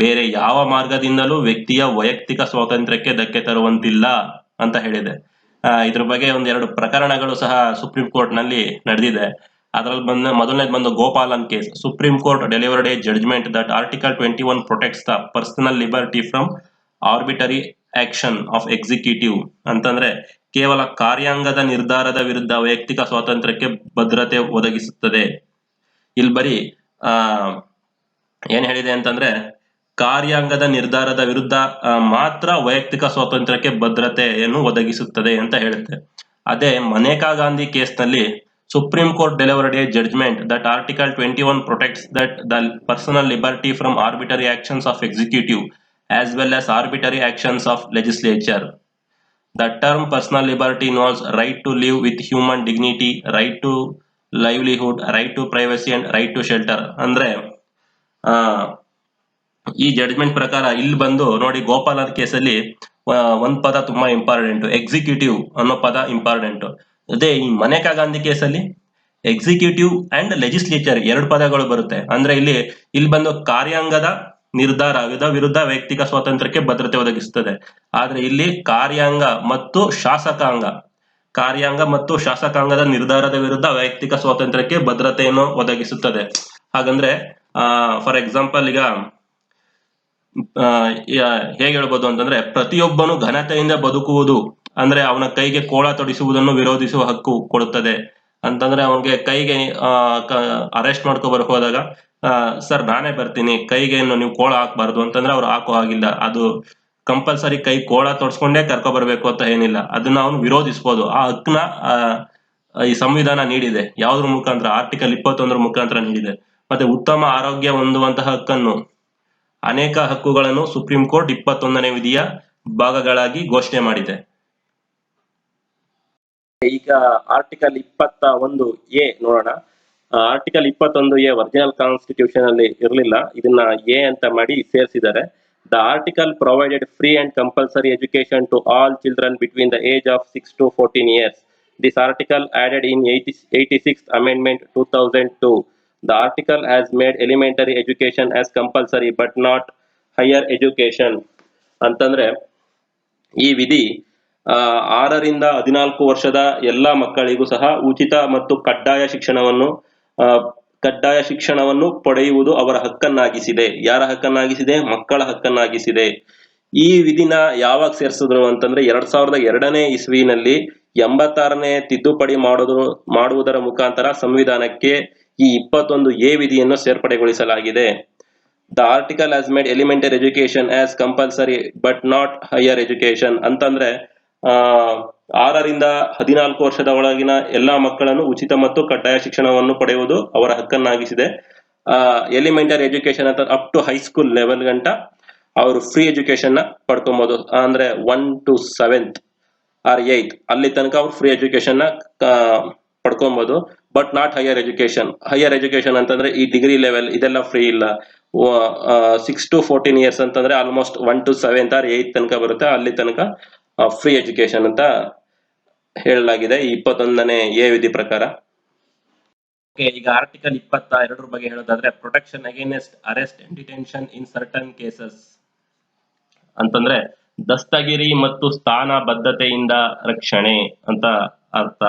ಬೇರೆ ಯಾವ ಮಾರ್ಗದಿಂದಲೂ ವ್ಯಕ್ತಿಯ ವೈಯಕ್ತಿಕ ಸ್ವಾತಂತ್ರ್ಯಕ್ಕೆ ಧಕ್ಕೆ ತರುವಂತಿಲ್ಲ ಅಂತ ಹೇಳಿದೆ. ಇದ್ರ ಬಗ್ಗೆ ಒಂದೆರಡು ಪ್ರಕರಣಗಳು ಸಹ ಸುಪ್ರೀಂ ಕೋರ್ಟ್ ನಲ್ಲಿ ನಡೆದಿದೆ. ಅದರಲ್ಲಿ ಮೊದಲನೇದು ಬಂದು Gopalan case. Supreme Court delivered a judgment that article 21 protects the personal liberty from arbitrary action of executive. ಅಂತಂದ್ರೆ ಕೇವಲ ಕಾರ್ಯಾಂಗದ ನಿರ್ಧಾರದ ವಿರುದ್ಧ ವೈಯಕ್ತಿಕ ಸ್ವಾತಂತ್ರ್ಯಕ್ಕೆ ಭದ್ರತೆ ಒದಗಿಸುತ್ತದೆ. ಇಲ್ಲಿ ಬರೀ ಏನ್ ಹೇಳಿದೆ ಅಂತಂದ್ರೆ, ಕಾರ್ಯಾಂಗದ ನಿರ್ಧಾರದ ವಿರುದ್ಧ ಮಾತ್ರ ವೈಯಕ್ತಿಕ ಸ್ವಾತಂತ್ರ್ಯಕ್ಕೆ ಭದ್ರತೆಯನ್ನು ಒದಗಿಸುತ್ತದೆ ಅಂತ ಹೇಳುತ್ತೆ. ಅದೇ ಮನೇಕಾ ಗಾಂಧಿ ಕೇಸ್ ನಲ್ಲಿ Supreme Court delivered a judgment that article 21 protects that the personal liberty from arbitrary actions of executive as well as arbitrary actions of legislature. The term personal liberty involves right to live with human dignity, right to livelihood, right to privacy and right to shelter. ಅಂದ್ರೆ ಈ judgment ಪ್ರಕಾರ ಇಲ್ಲಿ ಬಂದು ನೋಡಿ, ಗೋಪಾಲನ್ ಕೇಸಲ್ಲಿ ಒಂದ್ ಪದ ತುಂಬಾ ಇಂಪಾರ್ಟೆಂಟ್, ಎಕ್ಸಿಕ್ಯೂಟಿವ್ ಅನ್ನೋ ಪದ ಇಂಪಾರ್ಟೆಂಟ್. ಅದೇ ಈ ಮನೇಕಾ ಗಾಂಧಿ ಕೇಸಲ್ಲಿ ಎಕ್ಸಿಕ್ಯೂಟಿವ್ ಅಂಡ್ ಲೆಜಿಸ್ಲೇಚರ್ ಎರಡು ಪದಗಳು ಬರುತ್ತೆ. ಅಂದ್ರೆ ಇಲ್ಲಿ ಬಂದು ಕಾರ್ಯಾಂಗದ ನಿರ್ಧಾರ ವಿರುದ್ಧ ವೈಯಕ್ತಿಕ ಸ್ವಾತಂತ್ರ್ಯಕ್ಕೆ ಭದ್ರತೆ ಒದಗಿಸುತ್ತದೆ. ಆದ್ರೆ ಇಲ್ಲಿ ಕಾರ್ಯಾಂಗ ಮತ್ತು ಶಾಸಕಾಂಗದ ನಿರ್ಧಾರದ ವಿರುದ್ಧ ವೈಯಕ್ತಿಕ ಸ್ವಾತಂತ್ರ್ಯಕ್ಕೆ ಭದ್ರತೆಯನ್ನು ಒದಗಿಸುತ್ತದೆ. ಹಾಗಂದ್ರೆ ಫಾರ್ ಎಕ್ಸಾಂಪಲ್ ಈಗ ಹೇಗೆ ಹೇಳ್ಬೋದು ಅಂತಂದ್ರೆ, ಪ್ರತಿಯೊಬ್ಬನು ಘನತೆಯಿಂದ ಬದುಕುವುದು ಅಂದ್ರೆ ಅವನ ಕೈಗೆ ಕೋಳ ತೊಡಿಸುವುದನ್ನು ವಿರೋಧಿಸುವ ಹಕ್ಕು ಕೊಡುತ್ತದೆ. ಅಂತಂದ್ರೆ ಅವನಿಗೆ ಕೈಗೆ ಅರೆಸ್ಟ್ ಮಾಡ್ಕೊ ಹೋದಾಗ ಸರ್ ನಾನೇ ಬರ್ತೀನಿ, ಕೈಗೆ ನೀವು ಕೋಳ ಹಾಕ್ಬಾರ್ದು ಅಂತಂದ್ರೆ ಅವ್ರು ಹಾಕೋ ಹಾಗಿಲ್ಲ. ಅದು ಕಂಪಲ್ಸರಿ ಕೈ ಕೋಳ ತೊಡ್ಸ್ಕೊಂಡೇ ಕರ್ಕೊ ಬರ್ಬೇಕು ಅಂತ ಏನಿಲ್ಲ. ಅದನ್ನ ಅವನು ವಿರೋಧಿಸ್ಬೋದು. ಆ ಹಕ್ಕನ್ನ ಈ ಸಂವಿಧಾನ ನೀಡಿದೆ. ಯಾವ್ದ್ರ ಮುಖಾಂತರ? ಆರ್ಟಿಕಲ್ 21 ಮುಖಾಂತರ ನೀಡಿದೆ. ಮತ್ತೆ ಉತ್ತಮ ಆರೋಗ್ಯ ಹೊಂದುವಂತಹ ಹಕ್ಕನ್ನು, ಅನೇಕ ಹಕ್ಕುಗಳನ್ನು ಸುಪ್ರೀಂ ಕೋರ್ಟ್ 21ನೇ ವಿಧಿಯ ಭಾಗಗಳಾಗಿ ಘೋಷಣೆ ಮಾಡಿದೆ. ಈಗ ಆರ್ಟಿಕಲ್ 21A ನೋಡೋಣ. ಆರ್ಟಿಕಲ್ 21A ಒರಿಜಿನಲ್ ಕಾನ್ಸ್ಟಿಟ್ಯೂಷನ್ ಅಲ್ಲಿ ಇರಲಿಲ್ಲ, ಇದನ್ನ ಎ ಅಂತ ಮಾಡಿ ಸೇರಿಸಿದ್ದಾರೆ. The article provided free and compulsory education to all children between the age of 6 to 14 years. This article added in 86th Amendment 2002. The article has made elementary education as compulsory but not higher education. ಅಂತಂದ್ರೆ ಈ ವಿಧಿ 6 ರಿಂದ 14 ವರ್ಷದ ಎಲ್ಲಾ ಮಕ್ಕಳಿಗೂ ಸಹ ಉಚಿತ ಮತ್ತು ಕಡ್ಡಾಯ ಶಿಕ್ಷಣವನ್ನು ಪಡೆಯುವುದು ಅವರ ಹಕ್ಕನ್ನಾಗಿಸಿದೆ. ಯಾರ ಹಕ್ಕನ್ನಾಗಿಸಿದೆ? ಮಕ್ಕಳ ಹಕ್ಕನ್ನಾಗಿಸಿದೆ. ಈ ವಿಧಿನ ಯಾವಾಗ ಸೇರಿಸಿದ್ರು ಅಂತಂದ್ರೆ 2002ನೇ ಇಸ್ವಿನಲ್ಲಿ 86ನೇ ತಿದ್ದುಪಡಿ ಮಾಡುವುದರ ಮುಖಾಂತರ ಸಂವಿಧಾನಕ್ಕೆ ಈ 21A ವಿಧಿಯನ್ನು ಸೇರ್ಪಡೆಗೊಳಿಸಲಾಗಿದೆ. The article has made elementary education as compulsory but not higher education. ಅಂತಂದ್ರೆ 6 ರಿಂದ 14 ವರ್ಷದ ಒಳಗಿನ ಎಲ್ಲಾ ಮಕ್ಕಳನ್ನು ಉಚಿತ ಮತ್ತು ಕಡ್ಡಾಯ ಶಿಕ್ಷಣವನ್ನು ಪಡೆಯುವುದು ಅವರ ಹಕ್ಕನ್ನಾಗಿಸಿದೆ. ಎಲಿಮೆಂಟರಿ ಎಜುಕೇಶನ್ ಅಂತ ಅಪ್ ಟು ಹೈಸ್ಕೂಲ್ ಲೆವೆಲ್ ಗಂಟ ಅವರು ಫ್ರೀ ಎಜುಕೇಶನ್ ನ ಪಡ್ಕೊಬಹುದು. ಅಂದ್ರೆ 1 to 7th or 8th ಅಲ್ಲಿ ತನಕ ಅವ್ರು ಫ್ರೀ ಎಜುಕೇಶನ್ ನ ಪಡ್ಕೊಬಹುದು. But not higher education. Higher education ಅಂತಂದ್ರೆ ಈ ಡಿಗ್ರಿ ಲೆವೆಲ್ ಇದೆಲ್ಲ ಫ್ರೀ ಇಲ್ಲ. 6 to 14 years ಅಂತಂದ್ರೆ almost 1 to 7th or 8th ತನಕ ಬರುತ್ತೆ. ಅಲ್ಲಿ ತನಕ ಫ್ರೀ ಎಜುಕೇಶನ್ ಅಂತ ಹೇಳಲಾಗಿದೆ ಈ 21ನೇ ಎ ವಿಧಿ ಪ್ರಕಾರ. ಈಗ ಆರ್ಟಿಕಲ್ 22 ಬಗ್ಗೆ ಹೇಳೋದಾದ್ರೆ, protection against arrest and detention in certain cases. ಅಂತಂದ್ರೆ ದಸ್ತಗಿರಿ ಮತ್ತು ಸ್ಥಾನಬದ್ಧತೆಯಿಂದ ರಕ್ಷಣೆ ಅಂತ ಅರ್ಥ.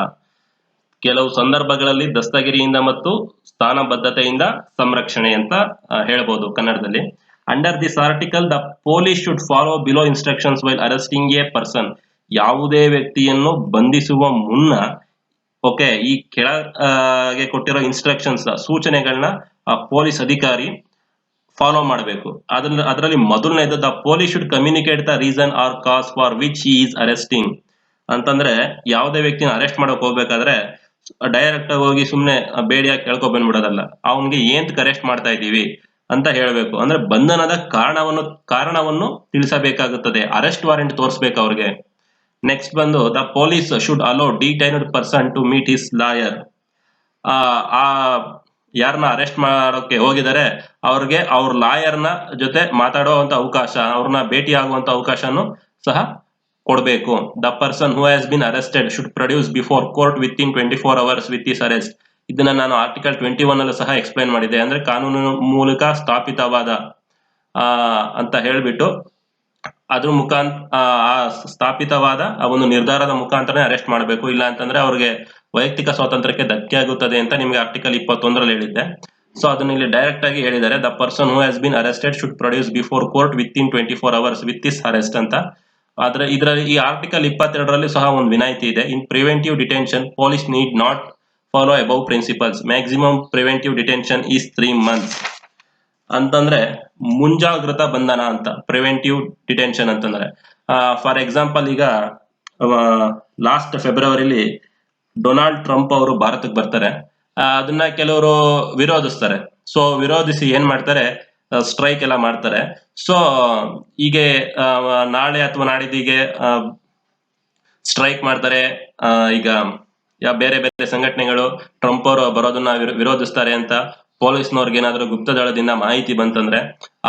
ಕೆಲವು ಸಂದರ್ಭಗಳಲ್ಲಿ ದಸ್ತಗಿರಿಯಿಂದ ಮತ್ತು ಸ್ಥಾನಬದ್ಧತೆಯಿಂದ ಸಂರಕ್ಷಣೆ ಅಂತ ಹೇಳ್ಬೋದು ಕನ್ನಡದಲ್ಲಿ. Under this article the police should follow below instructions while arresting a person. ಯಾವುದೇ ವ್ಯಕ್ತಿಯನ್ನು ಬಂಧಿಸುವ ಮುನ್ನ ಓಕೆ, ಈ ಕೆಳಗೆ ಕೊಟ್ಟಿರೋ ಇನ್ಸ್ಟ್ರಕ್ಷನ್ಸ್ ಸೂಚನೆಗಳನ್ನ ಪೊಲೀಸ್ ಅಧಿಕಾರಿ ಫಾಲೋ ಮಾಡಬೇಕು. ಅದರಲ್ಲಿ ಮೊದಲನೇದು, the police should communicate the reason or cause for which he is arresting. ಅಂತಂದ್ರೆ ಯಾವುದೇ ವ್ಯಕ್ತಿನ ಅರೆಸ್ಟ್ ಮಾಡಕ್ ಹೋಗ್ಬೇಕಾದ್ರೆ ಡೈರೆಕ್ಟ್ ಆಗಿ ಹೋಗಿ ಸುಮ್ನೆ ಬೇಡಿಯಾಗಿ ಕೇಳ್ಕೊ ಬಂದ್ಬಿಡೋದಲ್ಲ, ಅವನ್ಗೆ ಏಂತಕ್ಕೆ ಅರೆಸ್ಟ್ ಮಾಡ್ತಾ ಇದೀವಿ ಅಂತ ಹೇಳ್ಬೇಕು. ಅಂದ್ರೆ ಬಂಧನದ ಕಾರಣವನ್ನು ತಿಳಿಸಬೇಕಾಗುತ್ತದೆ. ಅರೆಸ್ಟ್ ವಾರೆಂಟ್ ತೋರಿಸ್ಬೇಕು ಅವ್ರಿಗೆ. ನೆಕ್ಸ್ಟ್ ಬಂದು, the police should allow detained person to meet his lawyer. ಆ ಯಾರನ್ನ ಅರೆಸ್ಟ್ ಮಾಡೋಕೆ ಹೋಗಿದ್ದಾರೆ ಅವ್ರಿಗೆ ಅವ್ರ ಲಾಯರ್ನ ಜೊತೆ ಮಾತಾಡುವಂತ ಅವಕಾಶ, ಅವ್ರನ್ನ ಭೇಟಿ ಆಗುವಂತ ಅವಕಾಶನು ಸಹ ಕೊಡಬೇಕು. The person who has been arrested should produce before court with in 24 hours with is arrest. ಇದನ್ನ ನಾನು ಆರ್ಟಿಕಲ್ 21 ಅಲ್ಲೂ ಸಹ ಎಕ್ಸ್ಪ್ಲೈನ್ ಮಾಡಿದ್ದೆ. ಅಂದ್ರೆ ಕಾನೂನಿನ ಮೂಲಕ ಸ್ಥಾಪಿತವಾದ ಅಂತ ಹೇಳ್ಬಿಟ್ಟು ಅದ್ರ ಸ್ಥಾಪಿತವಾದ ಆ ಒಂದು ನಿರ್ಧಾರದ ಮುಖಾಂತರ ಅರೆಸ್ಟ್ ಮಾಡಬೇಕು. ಇಲ್ಲ ಅಂತಂದ್ರೆ ಅವ್ರಿಗೆ ವೈಯಕ್ತಿಕ ಸ್ವಾತಂತ್ರ್ಯಕ್ಕೆ ಧಕ್ಕೆ ಆಗುತ್ತದೆ ಅಂತ ನಿಮ್ಗೆ ಆರ್ಟಿಕಲ್ 21ರಲ್ಲಿ ಹೇಳಿದ್ದೆ. ಸೊ ಅದನ್ನ ಇಲ್ಲಿ ಡೈರೆಕ್ಟ್ ಆಗಿ ಹೇಳಿದ್ದಾರೆ, the person who has been arrested should produce before court with in 24 hours with is arrest ಅಂತ. ಆದ್ರೆ ಇದರಲ್ಲಿ ಈ ಆರ್ಟಿಕಲ್ 22ರಲ್ಲಿ ಸಹ ಒಂದು ವಿನಾಯಿತಿ ಇದೆ. In preventive detention police need not follow above principles. Maximum preventive detention is 3 months. ಅಂತಂದ್ರೆ ಮುಂಜಾಗ್ರತಾ ಬಂಧನ ಅಂತ ಪ್ರಿವೆಂಟಿವ್ ಡಿಟೆನ್ಷನ್ ಅಂತಂದ್ರೆ. ಫಾರ್ ಎಕ್ಸಾಂಪಲ್, ಈಗ ಲಾಸ್ಟ್ ಫೆಬ್ರವರಿಲಿ ಡೊನಾಲ್ಡ್ ಟ್ರಂಪ್ ಅವರು ಭಾರತಕ್ಕೆ ಬರ್ತಾರೆ. ಅದನ್ನ ಕೆಲವರು ವಿರೋಧಿಸ್ತಾರೆ. ಸೊ ವಿರೋಧಿಸಿ ಏನ್ ಮಾಡ್ತಾರೆ, ಸ್ಟ್ರೈಕ್ ಎಲ್ಲ ಮಾಡ್ತಾರೆ. ಸೊ ಹೀಗೆ ನಾಳೆ ಅಥವಾ ನಾಡಿದ್ದಿಗೆ ಸ್ಟ್ರೈಕ್ ಮಾಡ್ತಾರೆ. ಈಗ ಬೇರೆ ಬೇರೆ ಸಂಘಟನೆಗಳು ಟ್ರಂಪ್ ಅವರು ಬರೋದನ್ನ ವಿರೋಧಿಸ್ತಾರೆ ಅಂತ ಪೊಲೀಸ್ನವ್ರಿಗೆ ಏನಾದ್ರು ಗುಪ್ತದಳದಿಂದ ಮಾಹಿತಿ ಬಂತಂದ್ರೆ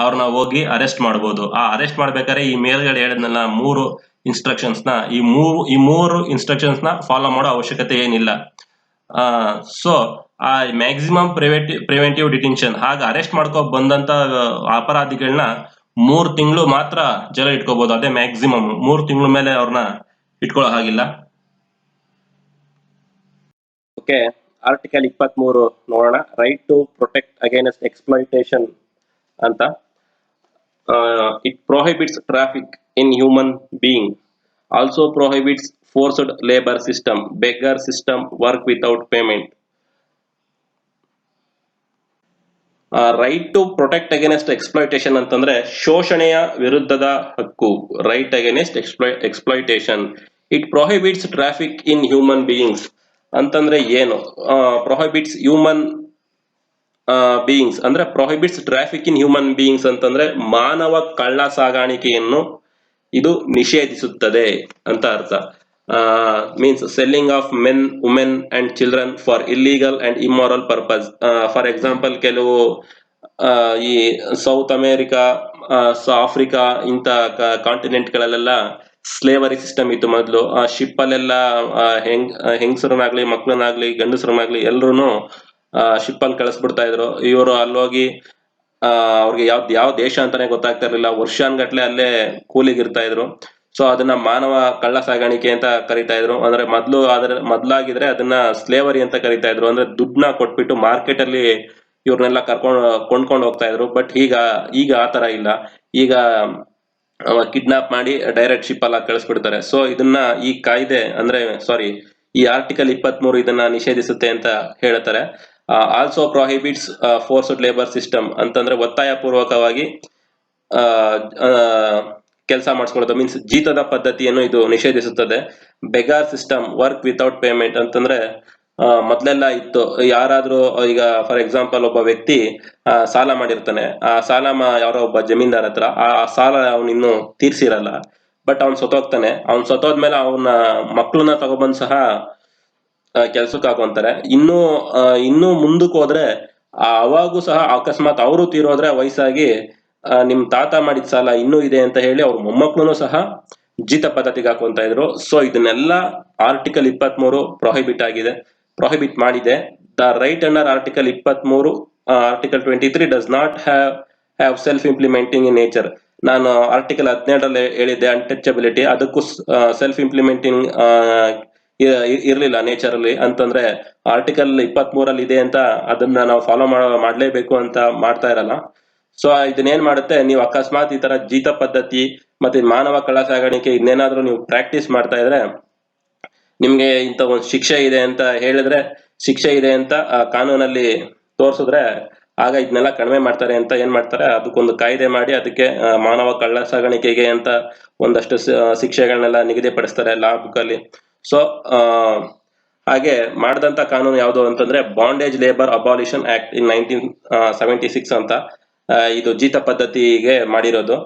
ಅವ್ರನ್ನ ಹೋಗಿ ಅರೆಸ್ಟ್ ಮಾಡ್ಬೋದು. ಆ ಅರೆಸ್ಟ್ ಮಾಡ್ಬೇಕಾದ್ರೆ ಈ ಮೇಲ್ಗಡೆ ಹೇಳಿದ್ನಲ್ಲ 3 ಇನ್ಸ್ಟ್ರಕ್ಷನ್ಸ್ ನ ಈ ಮೂರು ಇನ್ಸ್ಟ್ರಕ್ಷನ್ಸ್ ನ ಫಾಲೋ ಮಾಡೋ ಅವಶ್ಯಕತೆ ಏನಿಲ್ಲ. ಸೊ ಆ ಮ್ಯಾಕ್ಸಿಮಮ್ ಪ್ರಿವೆಂಟಿವ್ ಡಿಟೆನ್ಷನ್, ಹಾಗೆ ಅರೆಸ್ಟ್ ಮಾಡ್ಕೊ ಬಂದಂತ ಅಪರಾಧಿಗಳನ್ನ 3 ತಿಂಗಳು ಮಾತ್ರ ಜೈಲ ಇಟ್ಕೋಬಹುದು. ಅದೇ ಮ್ಯಾಕ್ಸಿಮಮ್. 3 ತಿಂಗಳ ಮೇಲೆ ಅವ್ರನ್ನ ಇಟ್ಕೊಳ್ಳೋ ಹಾಗಿಲ್ಲ. ಓಕೆ, ಆರ್ಟಿಕಲ್ 23 ನೋಡೋಣ. Right to protect against exploitation ಅಂತ. It prohibits traffic in human being, also prohibits forced labour system, beggar system, work without payment. Right to protect against exploitation ಅಂತಂದ್ರೆ ಶೋಷಣೆಯ ವಿರುದ್ಧದ ಹಕ್ಕು. Right against exploitation. It prohibits traffic in human beings ಅಂತಂದ್ರೆ ಏನು? Prohibits human beings ಅಂದ್ರೆ prohibits traffic in human beings ಅಂತಂದ್ರೆ ಮಾನವ ಕಳ್ಳ ಸಾಗಾಣಿಕೆಯನ್ನು ಇದು ನಿಷೇಧಿಸುತ್ತದೆ ಅಂತ ಅರ್ಥ. Means selling of men, women and children for illegal and immoral purpose. For example, ಕೆಲವು ಈ ಸೌತ್ ಅಮೇರಿಕಾ, ಆಫ್ರಿಕಾ ಇಂತ ಕಾಂಟಿನೆಂಟ್ ಗಳಲ್ಲೆಲ್ಲ ಸ್ಲೇವರಿ ಸಿಸ್ಟಮ್ ಇತ್ತು ಮೊದಲು. ಆ ಶಿಪ್ ಅಲ್ಲೆಲ್ಲ ಹೆಂಗಸರನ್ನಾಗ್ಲಿ ಮಕ್ಕಳನ್ನಾಗ್ಲಿ ಗಂಡಸರನ್ನಾಗ್ಲಿ ಎಲ್ರು ಶಿಪ್ ಅಲ್ಲಿ ಕಳಿಸ್ಬಿಡ್ತಾ ಇದ್ರು. ಇವರು ಅಲ್ಲೋಗಿ ಅವ್ರಿಗೆ ಯಾವ ದೇಶ ಅಂತಾನೆ ಗೊತ್ತಾಗ್ತಾ ಇರ್ಲಿಲ್ಲ. ವರ್ಷಾನ್ಗಟ್ಲೆ ಅಲ್ಲೇ ಕೂಲಿಗಿರ್ತಾ ಇದ್ರು. ಸೊ ಅದನ್ನ ಮಾನವ ಕಳ್ಳ ಸಾಗಾಣಿಕೆ ಅಂತ ಕರಿತಾ ಇದ್ರು. ಅಂದ್ರೆ ಮೊದ್ಲಾಗಿದ್ರೆ ಅದನ್ನ ಸ್ಲೇವರಿ ಅಂತ ಕರಿತಾ ಇದ್ರು. ಅಂದ್ರೆ ದುಡ್ಡನ್ನ ಕೊಟ್ಬಿಟ್ಟು ಮಾರ್ಕೆಟ್ ಅಲ್ಲಿ ಇವ್ರನ್ನೆಲ್ಲ ಕೊಂಡ್ಕೊಂಡು ಹೋಗ್ತಾ ಇದ್ರು. ಬಟ್ ಈಗ ಆತರ ಇಲ್ಲ. ಈಗ ಕಿಡ್ನಾಪ್ ಮಾಡಿ ಡೈರೆಕ್ಟ್ ಶಿಪ್ ಅಲ್ಲ ಕಳಿಸ್ಬಿಡ್ತಾರೆ. ಸೊ ಇದನ್ನ ಈ ಕಾಯ್ದೆ ಅಂದ್ರೆ ಈ ಆರ್ಟಿಕಲ್ 23 ಇದನ್ನ ನಿಷೇಧಿಸುತ್ತೆ ಅಂತ ಹೇಳ್ತಾರೆ. Also prohibits forced labour system ಅಂತಂದ್ರೆ ಒತ್ತಾಯ ಪೂರ್ವಕವಾಗಿ ಕೆಲಸ ಮಾಡಿಸ್ಕೊಳ್ಳೋದು, ಮೀನ್ಸ್ ಜೀತದ ಪದ್ಧತಿಯನ್ನು ಇದು ನಿಷೇಧಿಸುತ್ತದೆ. ಬೆಗಾರ್ ಸಿಸ್ಟಮ್, ವರ್ಕ್ ವಿತೌಟ್ ಪೇಮೆಂಟ್ ಅಂತಂದ್ರೆ ಮೊದ್ಲೆಲ್ಲ ಇತ್ತು. ಯಾರಾದ್ರೂ ಈಗ ಫಾರ್ ಎಕ್ಸಾಂಪಲ್ ಒಬ್ಬ ವ್ಯಕ್ತಿ ಸಾಲ ಮಾಡಿರ್ತಾನೆ. ಆ ಸಾಲ ಯಾರೋ ಒಬ್ಬ ಜಮೀನ್ದಾರ್ ಹತ್ರ ಆ ಸಾಲ ಅವ್ನು ಇನ್ನು ತೀರ್ಸಿರಲ್ಲ. ಬಟ್ ಅವ್ನ್ ಸತ್ತೋಗ್ತಾನೆ. ಅವ್ನ್ ಸತ್ತೋದ್ಮೇಲೆ ಅವನ ಮಕ್ಕಳನ್ನ ತಗೊಬಂದ್ ಸಹ ಕೆಲ್ಸಕ್ಕೆ ಹಾಕೊಂತಾರೆ. ಇನ್ನೂ ಮುಂದಕ್ಕೆ ಹೋದ್ರೆ ಅವಾಗೂ ಸಹ ಅಕಸ್ಮಾತ್ ಅವರು ತೀರೋದ್ರೆ ವಯಸ್ಸಾಗಿ ನಿಮ್ ತಾತ ಮಾಡಿದ ಸಾಲ ಇನ್ನೂ ಇದೆ ಅಂತ ಹೇಳಿ ಅವ್ರ ಮೊಮ್ಮಕ್ಕಳನ್ನು ಸಹ ಜೀತ ಪದ್ಧತಿಗೆ ಹಾಕೊಂತ ಇದ್ರು. ಸೊ ಇದನ್ನೆಲ್ಲ ಆರ್ಟಿಕಲ್ 23 ಪ್ರೊಹಿಬಿಟ್ ಮಾಡಿದೆ. The right under article 23, article 23 does not have self implementing in nature. ನಾನು ಆರ್ಟಿಕಲ್ 17ರಲ್ಲಿ ಹೇಳಿದ್ದೆ ಅನ್ಟಚಬಿಲಿಟಿ, ಅದಕ್ಕೂ ಸೆಲ್ಫ್ ಇಂಪ್ಲಿಮೆಂಟಿಂಗ್ ಇರ್ಲಿಲ್ಲ ನೇಚರ್ ಅಲ್ಲಿ. ಅಂತಂದ್ರೆ ಆರ್ಟಿಕಲ್ 23ರಲ್ಲಿ ಇದೆ ಅಂತ ಅದನ್ನ ನಾವು ಫಾಲೋ ಮಾಡ್ಲೇಬೇಕು ಅಂತ ಮಾಡ್ತಾ ಇರಲ್ಲ. ಸೊ ಇದನ್ನೇನ್ ಮಾಡುತ್ತೆ, ನೀವು ಅಕಸ್ಮಾತ್ ಈ ತರ ಜೀತ ಪದ್ಧತಿ ಮತ್ತೆ ಮಾನವ ಕಳ್ಳ ಸಾಗಾಣಿಕೆ ಇದನ್ನೇನಾದ್ರೂ ನೀವು ಪ್ರಾಕ್ಟೀಸ್ ಮಾಡ್ತಾ ಇದ್ರೆ ನಿಮ್ಗೆ ಇಂಥ ಒಂದು ಶಿಕ್ಷೆ ಇದೆ ಅಂತ ಹೇಳಿದ್ರೆ, ಶಿಕ್ಷೆ ಇದೆ ಅಂತ ಆ ಕಾನೂನಲ್ಲಿ ತೋರಿಸಿದ್ರೆ ಆಗ ಇದನ್ನೆಲ್ಲ ಕಡಿಮೆ ಮಾಡ್ತಾರೆ ಅಂತ ಏನ್ ಮಾಡ್ತಾರೆ, ಅದಕ್ಕೊಂದು ಕಾಯ್ದೆ ಮಾಡಿ ಅದಕ್ಕೆ ಮಾನವ ಕಳ್ಳ ಸಾಗಾಣಿಕೆಗೆ ಅಂತ ಒಂದಷ್ಟು ಶಿಕ್ಷೆಗಳನ್ನೆಲ್ಲ ನಿಗದಿಪಡಿಸ್ತಾರೆ ಲಾ ಬುಕ್ ಅಲ್ಲಿ. ಸೊ ಹಾಗೆ ಮಾಡಿದಂತ ಕಾನೂನು ಯಾವುದು ಅಂತಂದ್ರೆ ಬಾಂಡೇಜ್ ಲೇಬರ್ ಅಬಾಲಿಷನ್ ಆಕ್ಟ್ ಇನ್ 1976 ಅಂತ, ಇದು ಜೀತ ಪದ್ಧತಿಗೆ ಮಾಡಿರೋದು.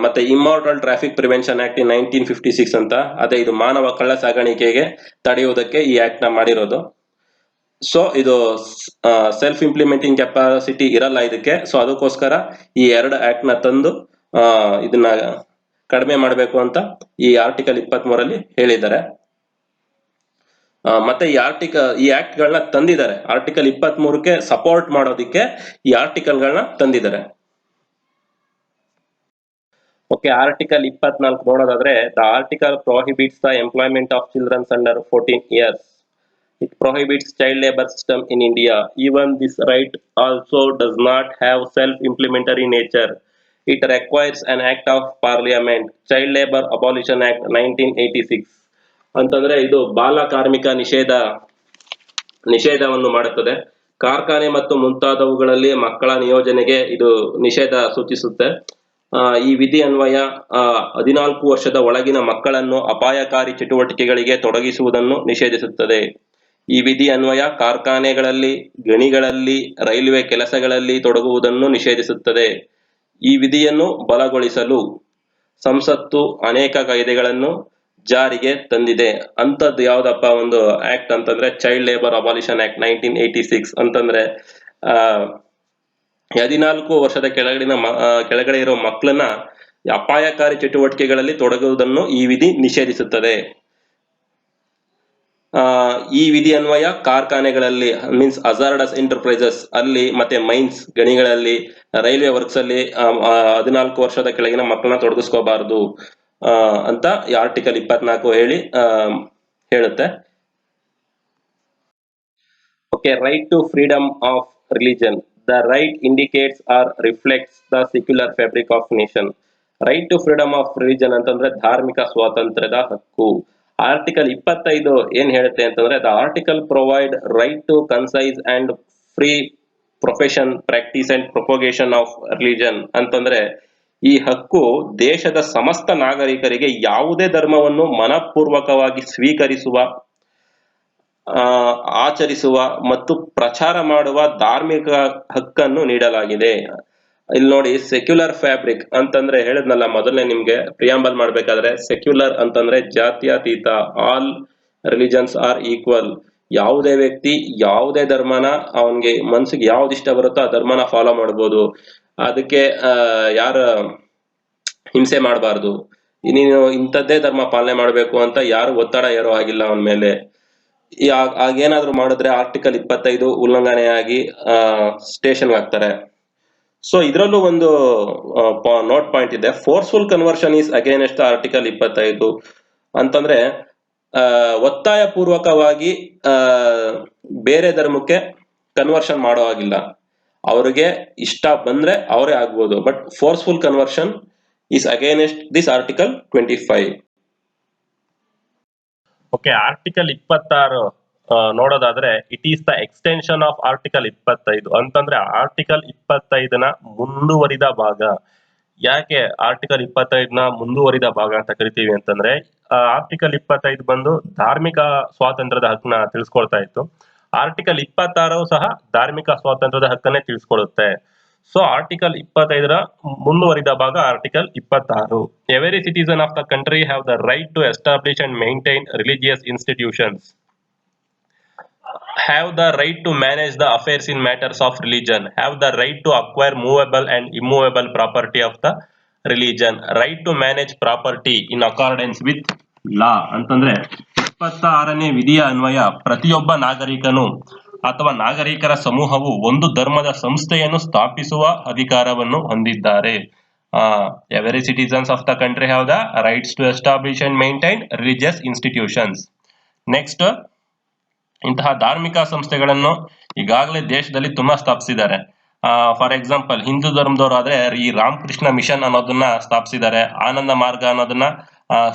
ಮತ್ತೆ ಇಮ್ಮಾರ್ಟಲ್ ಟ್ರಾಫಿಕ್ ಪ್ರಿವೆನ್ಷನ್ ಆಕ್ಟ್ ಇನ್ 1956 ಅಂತ, ಅದೇ ಇದು ಮಾನವ ಕಳ್ಳ ಸಾಗಾಣಿಕೆಗೆ ತಡೆಯುವುದಕ್ಕೆ ಈ ಆಕ್ಟ್ ನ ಮಾಡಿರೋದು. ಸೊ ಇದು ಸೆಲ್ಫ್ ಇಂಪ್ಲಿಮೆಂಟಿಂಗ್ ಕೆಪಾಸಿಟಿ ಇರಲ್ಲ ಇದಕ್ಕೆ. ಸೊ ಅದಕ್ಕೋಸ್ಕರ ಈ ಎರಡು ಆಕ್ಟ್ ನ ತಂದು ಇದನ್ನ ಕಡಿಮೆ ಮಾಡಬೇಕು ಅಂತ ಈ ಆರ್ಟಿಕಲ್ 23 ಹೇಳಿದ್ದಾರೆ. ಮತ್ತೆ ಈ ಆಕ್ಟ್ ಗಳನ್ನ ತಂದಿದ್ದಾರೆ, ಆರ್ಟಿಕಲ್ 23ಕ್ಕೆ ಸಪೋರ್ಟ್ ಮಾಡೋದಿಕ್ಕೆ ಈ ಆರ್ಟಿಕಲ್ ಗಳನ್ನ ತಂದಿದ್ದಾರೆ. ಓಕೆ, ಆರ್ಟಿಕಲ್ 24 ನೋಡೋದಾದ್ರೆ, the article prohibits the employment of childrens under 14 years. It prohibits child labor system in India. Even this right also does not have self-implementary nature. It requires an act of parliament. Child Labor Abolition Act 1986 ಅಂತಂದ್ರೆ ಇದು ಬಾಲ ಕಾರ್ಮಿಕ ನಿಷೇಧವನ್ನು ಮಾಡುತ್ತದೆ. ಕಾರ್ಖಾನೆ ಮತ್ತು ಮುಂತಾದವುಗಳಲ್ಲಿ ಮಕ್ಕಳ ನಿಯೋಜನೆಗೆ ಇದು ನಿಷೇಧ ಸೂಚಿಸುತ್ತೆ. ಈ ವಿಧಿ ಅನ್ವಯ 14 ವರ್ಷದ ಒಳಗಿನ ಮಕ್ಕಳನ್ನು ಅಪಾಯಕಾರಿ ಚಟುವಟಿಕೆಗಳಿಗೆ ತೊಡಗಿಸುವುದನ್ನು ನಿಷೇಧಿಸುತ್ತದೆ. ಈ ವಿಧಿ ಅನ್ವಯ ಕಾರ್ಖಾನೆಗಳಲ್ಲಿ, ಗಣಿಗಳಲ್ಲಿ, ರೈಲ್ವೆ ಕೆಲಸಗಳಲ್ಲಿ ತೊಡಗುವುದನ್ನು ನಿಷೇಧಿಸುತ್ತದೆ. ಈ ವಿಧಿಯನ್ನು ಬಲಗೊಳಿಸಲು ಸಂಸತ್ತು ಅನೇಕ ಕಾಯ್ದೆಗಳನ್ನು ಜಾರಿಗೆ ತಂದಿದೆ. ಅಂತದ್ದು ಯಾವ್ದಪ್ಪ ಒಂದು ಆಕ್ಟ್ ಅಂತಂದ್ರೆ ಚೈಲ್ಡ್ ಲೇಬರ್ ಅಬಾಲಿಷನ್ ಆಕ್ಟ್ 1986 ಅಂತಂದ್ರೆ 14 ವರ್ಷದ ಕೆಳಗಡೆ ಇರೋ ಮಕ್ಕಳನ್ನ ಅಪಾಯಕಾರಿ ಚಟುವಟಿಕೆಗಳಲ್ಲಿ ತೊಡಗುವುದನ್ನು ಈ ವಿಧಿ ನಿಷೇಧಿಸುತ್ತದೆ. ಈ ವಿಧಿ ಅನ್ವಯ ಕಾರ್ಖಾನೆಗಳಲ್ಲಿ ಮೀನ್ಸ್ ಹಜಾರ್ಡಸ್ ಎಂಟರ್ಪ್ರೈಸಸ್ ಅಲ್ಲಿ, ಮತ್ತೆ ಮೈನ್ಸ್ ಗಣಿಗಳಲ್ಲಿ, ರೈಲ್ವೆ ವರ್ಕ್ಸ್ ಅಲ್ಲಿ 14 ವರ್ಷದ ಕೆಳಗಿನ ಮಕ್ಕಳನ್ನ ತೊಡಗಿಸ್ಕೋಬಾರದು ಅಂತ ಈ ಆರ್ಟಿಕಲ್ 24 ಹೇಳುತ್ತೆ. Okay, right to freedom of religion. The right indicates or reflects the secular fabric of nation. Right to freedom of religion ಅಂತಂದ್ರೆ ಧಾರ್ಮಿಕ ಸ್ವಾತಂತ್ರ್ಯದ ಹಕ್ಕು. ಆರ್ಟಿಕಲ್ 25 ಏನ್ ಹೇಳುತ್ತೆ ಅಂತಂದ್ರೆ, the article provide right to conscience and free profession, practice and propagation of religion ಅಂತಂದ್ರೆ ಈ ಹಕ್ಕು ದೇಶದ ಸಮಸ್ತ ನಾಗರಿಕರಿಗೆ ಯಾವುದೇ ಧರ್ಮವನ್ನು ಮನಪೂರ್ವಕವಾಗಿ ಸ್ವೀಕರಿಸುವ, ಆಚರಿಸುವ ಮತ್ತು ಪ್ರಚಾರ ಮಾಡುವ ಧಾರ್ಮಿಕ ಹಕ್ಕನ್ನು ನೀಡಲಾಗಿದೆ. ಇಲ್ಲಿ ನೋಡಿ, ಸೆಕ್ಯುಲರ್ ಫ್ಯಾಬ್ರಿಕ್ ಅಂತಂದ್ರೆ ಹೇಳಿದ್ನಲ್ಲ ಮೊದಲನೇ ನಿಮ್ಗೆ ಪ್ರಿಯಾಂಬಲ್ ಮಾಡ್ಬೇಕಾದ್ರೆ, ಸೆಕ್ಯುಲರ್ ಅಂತಂದ್ರೆ ಜಾತ್ಯತೀತ, ಆಲ್ ರಿಲಿಜನ್ಸ್ ಆರ್ ಈಕ್ವಲ್. ಯಾವುದೇ ವ್ಯಕ್ತಿ ಯಾವುದೇ ಧರ್ಮನ ಅವನ್ಗೆ ಮನ್ಸಿಗೆ ಯಾವ್ದು ಇಷ್ಟ ಬರುತ್ತೋ ಆ ಧರ್ಮನ ಫಾಲೋ ಮಾಡ್ಬೋದು. ಅದಕ್ಕೆ ಯಾರ ಹಿಂಸೆ ಮಾಡಬಾರ್ದು, ನೀನು ಇಂಥದ್ದೇ ಧರ್ಮ ಪಾಲನೆ ಮಾಡ್ಬೇಕು ಅಂತ ಯಾರು ಒತ್ತಡ ಏರೋ ಆಗಿಲ್ಲ ಅವನ ಮೇಲೆ. ಆಗೇನಾದ್ರು ಮಾಡಿದ್ರೆ ಆರ್ಟಿಕಲ್ 25 ಉಲ್ಲಂಘನೆಯಾಗಿ ಸ್ಟೇಷನ್ಗೆ ಹಾಕ್ತಾರೆ. ಸೊ ಇದರಲ್ಲೂ ಒಂದು ನೋಟ್ ಪಾಯಿಂಟ್ ಇದೆ, forceful conversion is against article 25 ಅಂತಂದ್ರೆ ಒತ್ತಾಯ ಪೂರ್ವಕವಾಗಿ ಬೇರೆ ಧರ್ಮಕ್ಕೆ ಕನ್ವರ್ಷನ್ ಮಾಡೋ ಹಾಗಿಲ್ಲ, ಅವ್ರಿಗೆ ಇಷ್ಟ ಬಂದ್ರೆ ಅವರೇ ಆಗ್ಬೋದು. But forceful conversion is against this article 25. Okay, article 26 ನೋಡೋದಾದ್ರೆ, it is the extension of article 25 ಅಂತಂದ್ರೆ ಆರ್ಟಿಕಲ್ 25ನ ಮುಂದುವರಿದ ಭಾಗ. ಯಾಕೆ ಆರ್ಟಿಕಲ್ 25ನ ಮುಂದುವರಿದ ಭಾಗ ಅಂತ ಕರಿತೀವಿ ಅಂತಂದ್ರೆ, ಆರ್ಟಿಕಲ್ 25 ಬಂದು ಧಾರ್ಮಿಕ ಸ್ವಾತಂತ್ರ್ಯದ ಹಕ್ಕನ್ನ ತಿಳಿಸ್ಕೊಳ್ತಾ ಇತ್ತು. ಆರ್ಟಿಕಲ್ 26 ಸಹ ಧಾರ್ಮಿಕ ಸ್ವಾತಂತ್ರ್ಯದ ಹಕ್ಕನ್ನೇ ತಿಳಿಸ್ಕೊಡುತ್ತೆ. ಸೊ ಆರ್ಟಿಕಲ್ 25ರ ಮುಂದುವರಿದ ಭಾಗ article 26. Every citizen of the country have the right to establish and maintain religious institutions, have the right to manage the affairs in matters of religion, have the right to acquire movable and immovable property of the religion, right to manage property in accordance with law ಅಂತಂದ್ರೆ 26ನೇ ವಿಧಿಯ ಅನ್ವಯ ಪ್ರತಿಯೊಬ್ಬ ನಾಗರಿಕನು ಅಥವಾ ನಾಗರಿಕರ ಸಮೂಹವು ಒಂದು ಧರ್ಮದ ಸಂಸ್ಥೆಯನ್ನು ಸ್ಥಾಪಿಸುವ ಅಧಿಕಾರವನ್ನು ಹೊಂದಿದ್ದಾರೆ. Every citizens of the country have the rights to establish and maintain religious institutions. Next, ಇಂತಹ ಧಾರ್ಮಿಕ ಸಂಸ್ಥೆಗಳನ್ನು ಈಗಾಗಲೇ ದೇಶದಲ್ಲಿ ತುಂಬಾ ಸ್ಥಾಪಿಸಿದ್ದಾರೆ. ಫಾರ್ ಎಕ್ಸಾಂಪಲ್ ಹಿಂದೂ ಧರ್ಮದವರು ಆದ್ರೆ ಈ ರಾಮಕೃಷ್ಣ ಮಿಷನ್ ಅನ್ನೋದನ್ನ ಸ್ಥಾಪಿಸಿದ್ದಾರೆ, ಆನಂದ ಮಾರ್ಗ ಅನ್ನೋದನ್ನ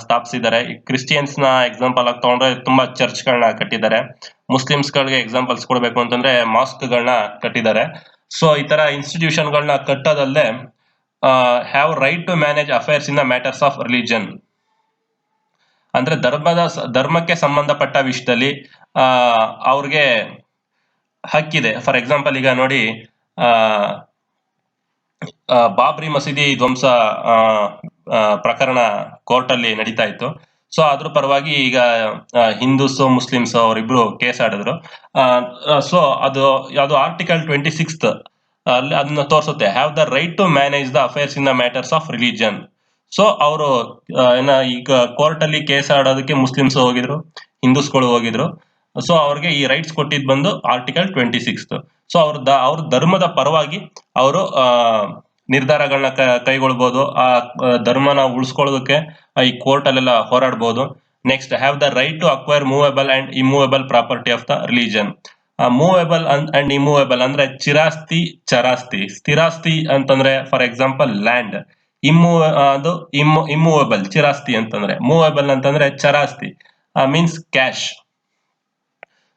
ಸ್ಥಾಪಿಸಿದ್ದಾರೆ. ಕ್ರಿಶ್ಚಿಯನ್ಸ್ ನ ಎಕ್ಸಾಂಪಲ್ ಆಗಿ ತಗೊಂಡ್ರೆ ತುಂಬಾ ಚರ್ಚ್ಗಳನ್ನ ಕಟ್ಟಿದ್ದಾರೆ. ಮುಸ್ಲಿಮ್ಸ್ ಗಳಿಗೆ ಎಕ್ಸಾಂಪಲ್ಸ್ ಕೊಡ್ಬೇಕು ಅಂತಂದ್ರೆ ಮಾಸ್ಕ್ ಗಳನ್ನ ಕಟ್ಟಿದ್ದಾರೆ. ಸೊ ಈ ತರ ಇನ್ಸ್ಟಿಟ್ಯೂಷನ್ ಗಳನ್ನ ಕಟ್ಟೋದಲ್ಲದೆ have right to manage affairs in the matters of religion, ಅಂದ್ರೆ ಧರ್ಮಕ್ಕೆ ಸಂಬಂಧಪಟ್ಟ ವಿಷಯದಲ್ಲಿ ಅವ್ರಿಗೆ ಹಕ್ಕಿದೆ. ಫಾರ್ ಎಕ್ಸಾಂಪಲ್ ಈಗ ನೋಡಿ, ಬಾಬ್ರಿ ಮಸೀದಿ ಧ್ವಂಸ ಪ್ರಕರಣ ಕೋರ್ಟ್ ಅಲ್ಲಿ ನಡೀತಾ ಇತ್ತು. ಸೊ ಅದ್ರ ಪರವಾಗಿ ಈಗ ಹಿಂದೂಸ್ ಮುಸ್ಲಿಮ್ಸ್ ಅವರಿಬ್ರು ಕೇಸ್ ಆಡಿದ್ರು. ಸೊ ಅದು ಆರ್ಟಿಕಲ್ 26 ಅಲ್ಲಿ ಅದನ್ನ ತೋರಿಸುತ್ತೆ, have the right to manage the affairs in the matters of religion. So ಅವರು ಈಗ ಕೋರ್ಟ್ ಅಲ್ಲಿ ಕೇಸ್ ಆಡೋದಕ್ಕೆ ಮುಸ್ಲಿಮ್ಸ್ ಹೋಗಿದ್ರು, ಹಿಂದೂಸ್ಗಳು ಹೋಗಿದ್ರು. ಸೊ ಅವ್ರಿಗೆ ಈ ರೈಟ್ಸ್ ಕೊಟ್ಟಿದ್ ಬಂದು ಆರ್ಟಿಕಲ್ 26. ಸೊ ಅವ್ರ ಧರ್ಮದ ಪರವಾಗಿ ಅವರು ನಿರ್ಧಾರಗಳನ್ನ ಕೈಗೊಳ್ಬಹುದು, ಆ ಧರ್ಮನ ಉಳಿಸ್ಕೊಳ್ಳೋದಕ್ಕೆ ಈ ಕೋರ್ಟ್ ಅಲ್ಲೆಲ್ಲ ಹೋರಾಡ್ಬೋದು. Next, have the right to acquire movable and immovable property of the religion. Movable and immovable ಅಂದ್ರೆ ಚಿರಾಸ್ತಿ, ಚರಾಸ್ತಿ. ಸ್ಥಿರಾಸ್ತಿ ಅಂತಂದ್ರೆ ಫಾರ್ ಎಕ್ಸಾಂಪಲ್ ಲ್ಯಾಂಡ್. ಇಮ್ಮೂವೇಬಲ್ ಚಿರಾಸ್ತಿ ಅಂತಂದ್ರೆ, ಮೂವೇಬಲ್ ಅಂತಂದ್ರೆ ಚರಾಸ್ತಿ, ಮೀನ್ಸ್ ಕ್ಯಾಶ್.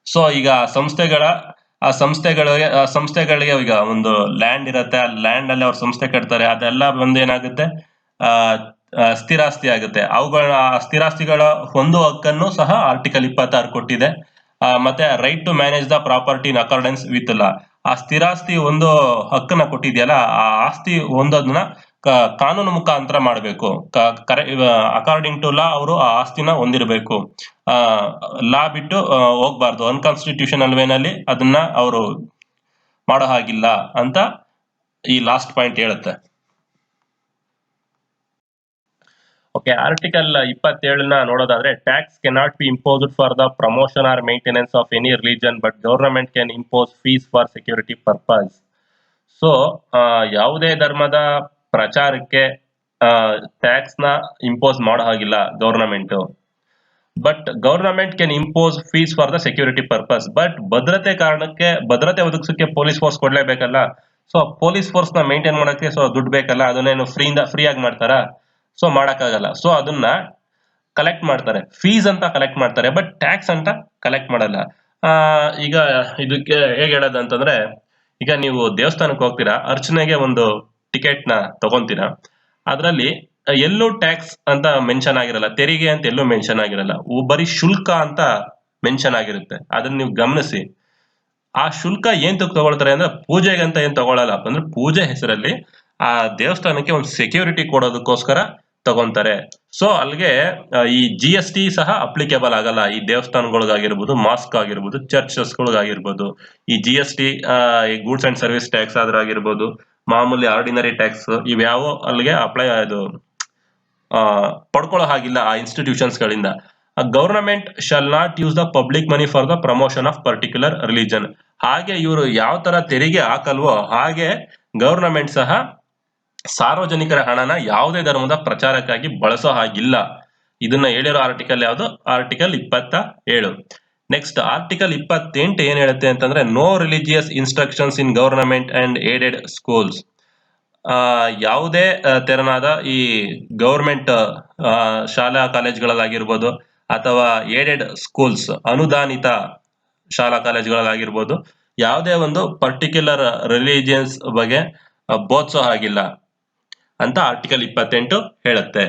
ಸೊ ಈಗ ಸಂಸ್ಥೆಗಳಿಗೆ ಈಗ ಒಂದು ಲ್ಯಾಂಡ್ ಇರುತ್ತೆ, ಆ ಲ್ಯಾಂಡ್ ಅಲ್ಲಿ ಅವ್ರ ಸಂಸ್ಥೆ ಕಟ್ತಾರೆ, ಅದೆಲ್ಲ ಬಂದು ಏನಾಗುತ್ತೆ, ಸ್ಥಿರಾಸ್ತಿ ಆಗುತ್ತೆ. ಆ ಸ್ಥಿರಾಸ್ತಿಗಳ ಒಂದು ಹಕ್ಕನ್ನು ಸಹ ಆರ್ಟಿಕಲ್ 26 ಕೊಟ್ಟಿದೆ. ಮತ್ತೆ right to manage the property in accordance with law. ಆ ಸ್ಥಿರಾಸ್ತಿ ಒಂದು ಹಕ್ಕನ್ನ ಕೊಟ್ಟಿದೆಯಲ್ಲ, ಆ ಆಸ್ತಿ ಒಂದನ್ನ ಕಾನೂನು ಮುಖಾಂತರ ಮಾಡಬೇಕು. ಅಕಾರ್ಡಿಂಗ್ ಟು ಲಾ ಅವರು ಆ ಆಸ್ತಿನ ಹೊಂದಿರಬೇಕು. ಲಾ ಬಿಟ್ಟು ಹೋಗ್ಬಾರ್ದು, ಅನ್ಕಾನ್ಸ್ಟಿಟ್ಯೂಷನಲ್ ವೇನಲ್ಲಿ ಅದನ್ನ ಅವರು ಮಾಡೋ ಹಾಗಿಲ್ಲ ಅಂತ ಈ ಲಾಸ್ಟ್ ಪಾಯಿಂಟ್ ಹೇಳುತ್ತೆ. ಓಕೆ, ಆರ್ಟಿಕಲ್ 27ನ ನೋಡೋದಾದ್ರೆ, tax cannot be imposed for the promotion or maintenance of any religion but government can impose fees for security purpose. So ಯಾವುದೇ ಧರ್ಮದ ಪ್ರಚಾರಕ್ಕೆ ಟ್ಯಾಕ್ಸ್ ನ ಇಂಪೋಸ್ ಮಾಡೋ ಹಾಗಿಲ್ಲ government. But government can impose fees for the security purpose. But ಭದ್ರತೆ ಒದಗಿಸಕ್ಕೆ police force ಕೊಡ್ಲೇಬೇಕಲ್ಲ. So police force ನ ಮೇಂಟೈನ್ ಮಾಡಕ್ಕೆ ಸೊ ದುಡ್ಡು ಬೇಕಲ್ಲ, ಅದನ್ನೇನು ಫ್ರೀ ಆಗಿ ಮಾಡ್ತಾರಾ? ಸೊ ಮಾಡಕ್ಕಾಗಲ್ಲ. ಸೊ ಅದನ್ನ ಕಲೆಕ್ಟ್ ಮಾಡ್ತಾರೆ, ಫೀಸ್ ಅಂತ ಕಲೆಕ್ಟ್ ಮಾಡ್ತಾರೆ, ಬಟ್ ಟ್ಯಾಕ್ಸ್ ಅಂತ ಕಲೆಕ್ಟ್ ಮಾಡಲ್ಲ. ಈಗ ಇದಕ್ಕೆ ಹೇಗೆ ಹೇಳೋದು ಅಂತಂದ್ರೆ, ಈಗ ನೀವು ದೇವಸ್ಥಾನಕ್ಕೆ ಹೋಗ್ತೀರಾ, ಅರ್ಚನೆಗೆ ಒಂದು ಟಿಕೆಟ್ ನ ತಗೊಂತೀರಾ, ಅದರಲ್ಲಿ ಎಲ್ಲೂ ಟ್ಯಾಕ್ಸ್ ಅಂತ ಮೆನ್ಷನ್ ಆಗಿರಲ್ಲ, ತೆರಿಗೆ ಅಂತ ಎಲ್ಲೂ ಮೆನ್ಷನ್ ಆಗಿರಲ್ಲ, ಬರೀ ಶುಲ್ಕ ಅಂತ ಮೆನ್ಷನ್ ಆಗಿರುತ್ತೆ. ಅದನ್ನ ನೀವು ಗಮನಿಸಿ. ಆ ಶುಲ್ಕ ಏನ್ ತಗೊಳ್ತಾರೆ ಅಂದ್ರೆ, ಪೂಜೆಗೆ ಅಂತ ಏನ್ ತಗೊಳ್ಳಲ್ಲ, ಅಂದ್ರೆ ಪೂಜೆ ಹೆಸರಲ್ಲಿ ಆ ದೇವಸ್ಥಾನಕ್ಕೆ ಒಂದು ಸೆಕ್ಯೂರಿಟಿ ಕೊಡೋದಕ್ಕೋಸ್ಕರ ತಗೊಂತಾರೆ. ಸೊ ಅಲ್ಲಿಗೆ ಈ GST ಸಹ ಅಪ್ಲಿಕೇಬಲ್ ಆಗಲ್ಲ ಈ ದೇವಸ್ಥಾನಗಳಿಗಾಗಿರ್ಬೋದು, ಮಾಸ್ಕ್ ಆಗಿರ್ಬೋದು, ಚರ್ಚಸ್ಗಳಿಗಾಗಿರ್ಬೋದು. ಈ GST ಈ ಗೂಡ್ಸ್ ಅಂಡ್ ಸರ್ವಿಸ್ ಟ್ಯಾಕ್ಸ್ ಆದ್ರೂ ಆಗಿರ್ಬೋದು, ಮಾಮೂಲಿ ಆರ್ಡಿನರಿ ಟ್ಯಾಕ್ಸ್, ಇವ್ಯಾವ ಅಲ್ಲಿಗೆ ಅಪ್ಲೈ ಪಡ್ಕೊಳ್ಳೋ ಹಾಗಿಲ್ಲ ಆ ಇನ್ಸ್ಟಿಟ್ಯೂಷನ್ಸ್ ಗಳಿಂದ. Government shall not use the public money for the promotion of particular religion. ಹಾಗೆ ಇವರು ಯಾವ ತರ ತೆರಿಗೆ ಹಾಕಲ್ವೋ ಹಾಗೆ ಗವರ್ನಮೆಂಟ್ ಸಹ ಸಾರ್ವಜನಿಕರ ಹಣನ ಯಾವುದೇ ಧರ್ಮದ ಪ್ರಚಾರಕ್ಕಾಗಿ ಬಳಸೋ ಹಾಗಿಲ್ಲ. ಇದನ್ನ ಹೇಳಿರೋ ಆರ್ಟಿಕಲ್ ಯಾವುದು? ಆರ್ಟಿಕಲ್ 27. ನೆಕ್ಸ್ಟ್ ಆರ್ಟಿಕಲ್ 28 ಏನ್ ಹೇಳುತ್ತೆ ಅಂತಂದ್ರೆ, no religious instructions in government and aided schools. ಯಾವುದೇ ತೆರನಾದ ಈ ಗವರ್ಮೆಂಟ್ ಶಾಲಾ ಕಾಲೇಜ್ಗಳಲ್ಲಾಗಿರ್ಬೋದು ಅಥವಾ ಏಡೆಡ್ ಸ್ಕೂಲ್ಸ್ ಅನುದಾನಿತ ಶಾಲಾ ಕಾಲೇಜ್ಗಳಲ್ಲಾಗಿರ್ಬೋದು, ಯಾವುದೇ ಒಂದು ಪರ್ಟಿಕ್ಯುಲರ್ ರಿಲಿಜಿಯನ್ಸ್ ಬಗ್ಗೆ ಬೋಧಿಸೋ ಹಾಗಿಲ್ಲ ಅಂತ ಆರ್ಟಿಕಲ್ 28 ಹೇಳುತ್ತೆ.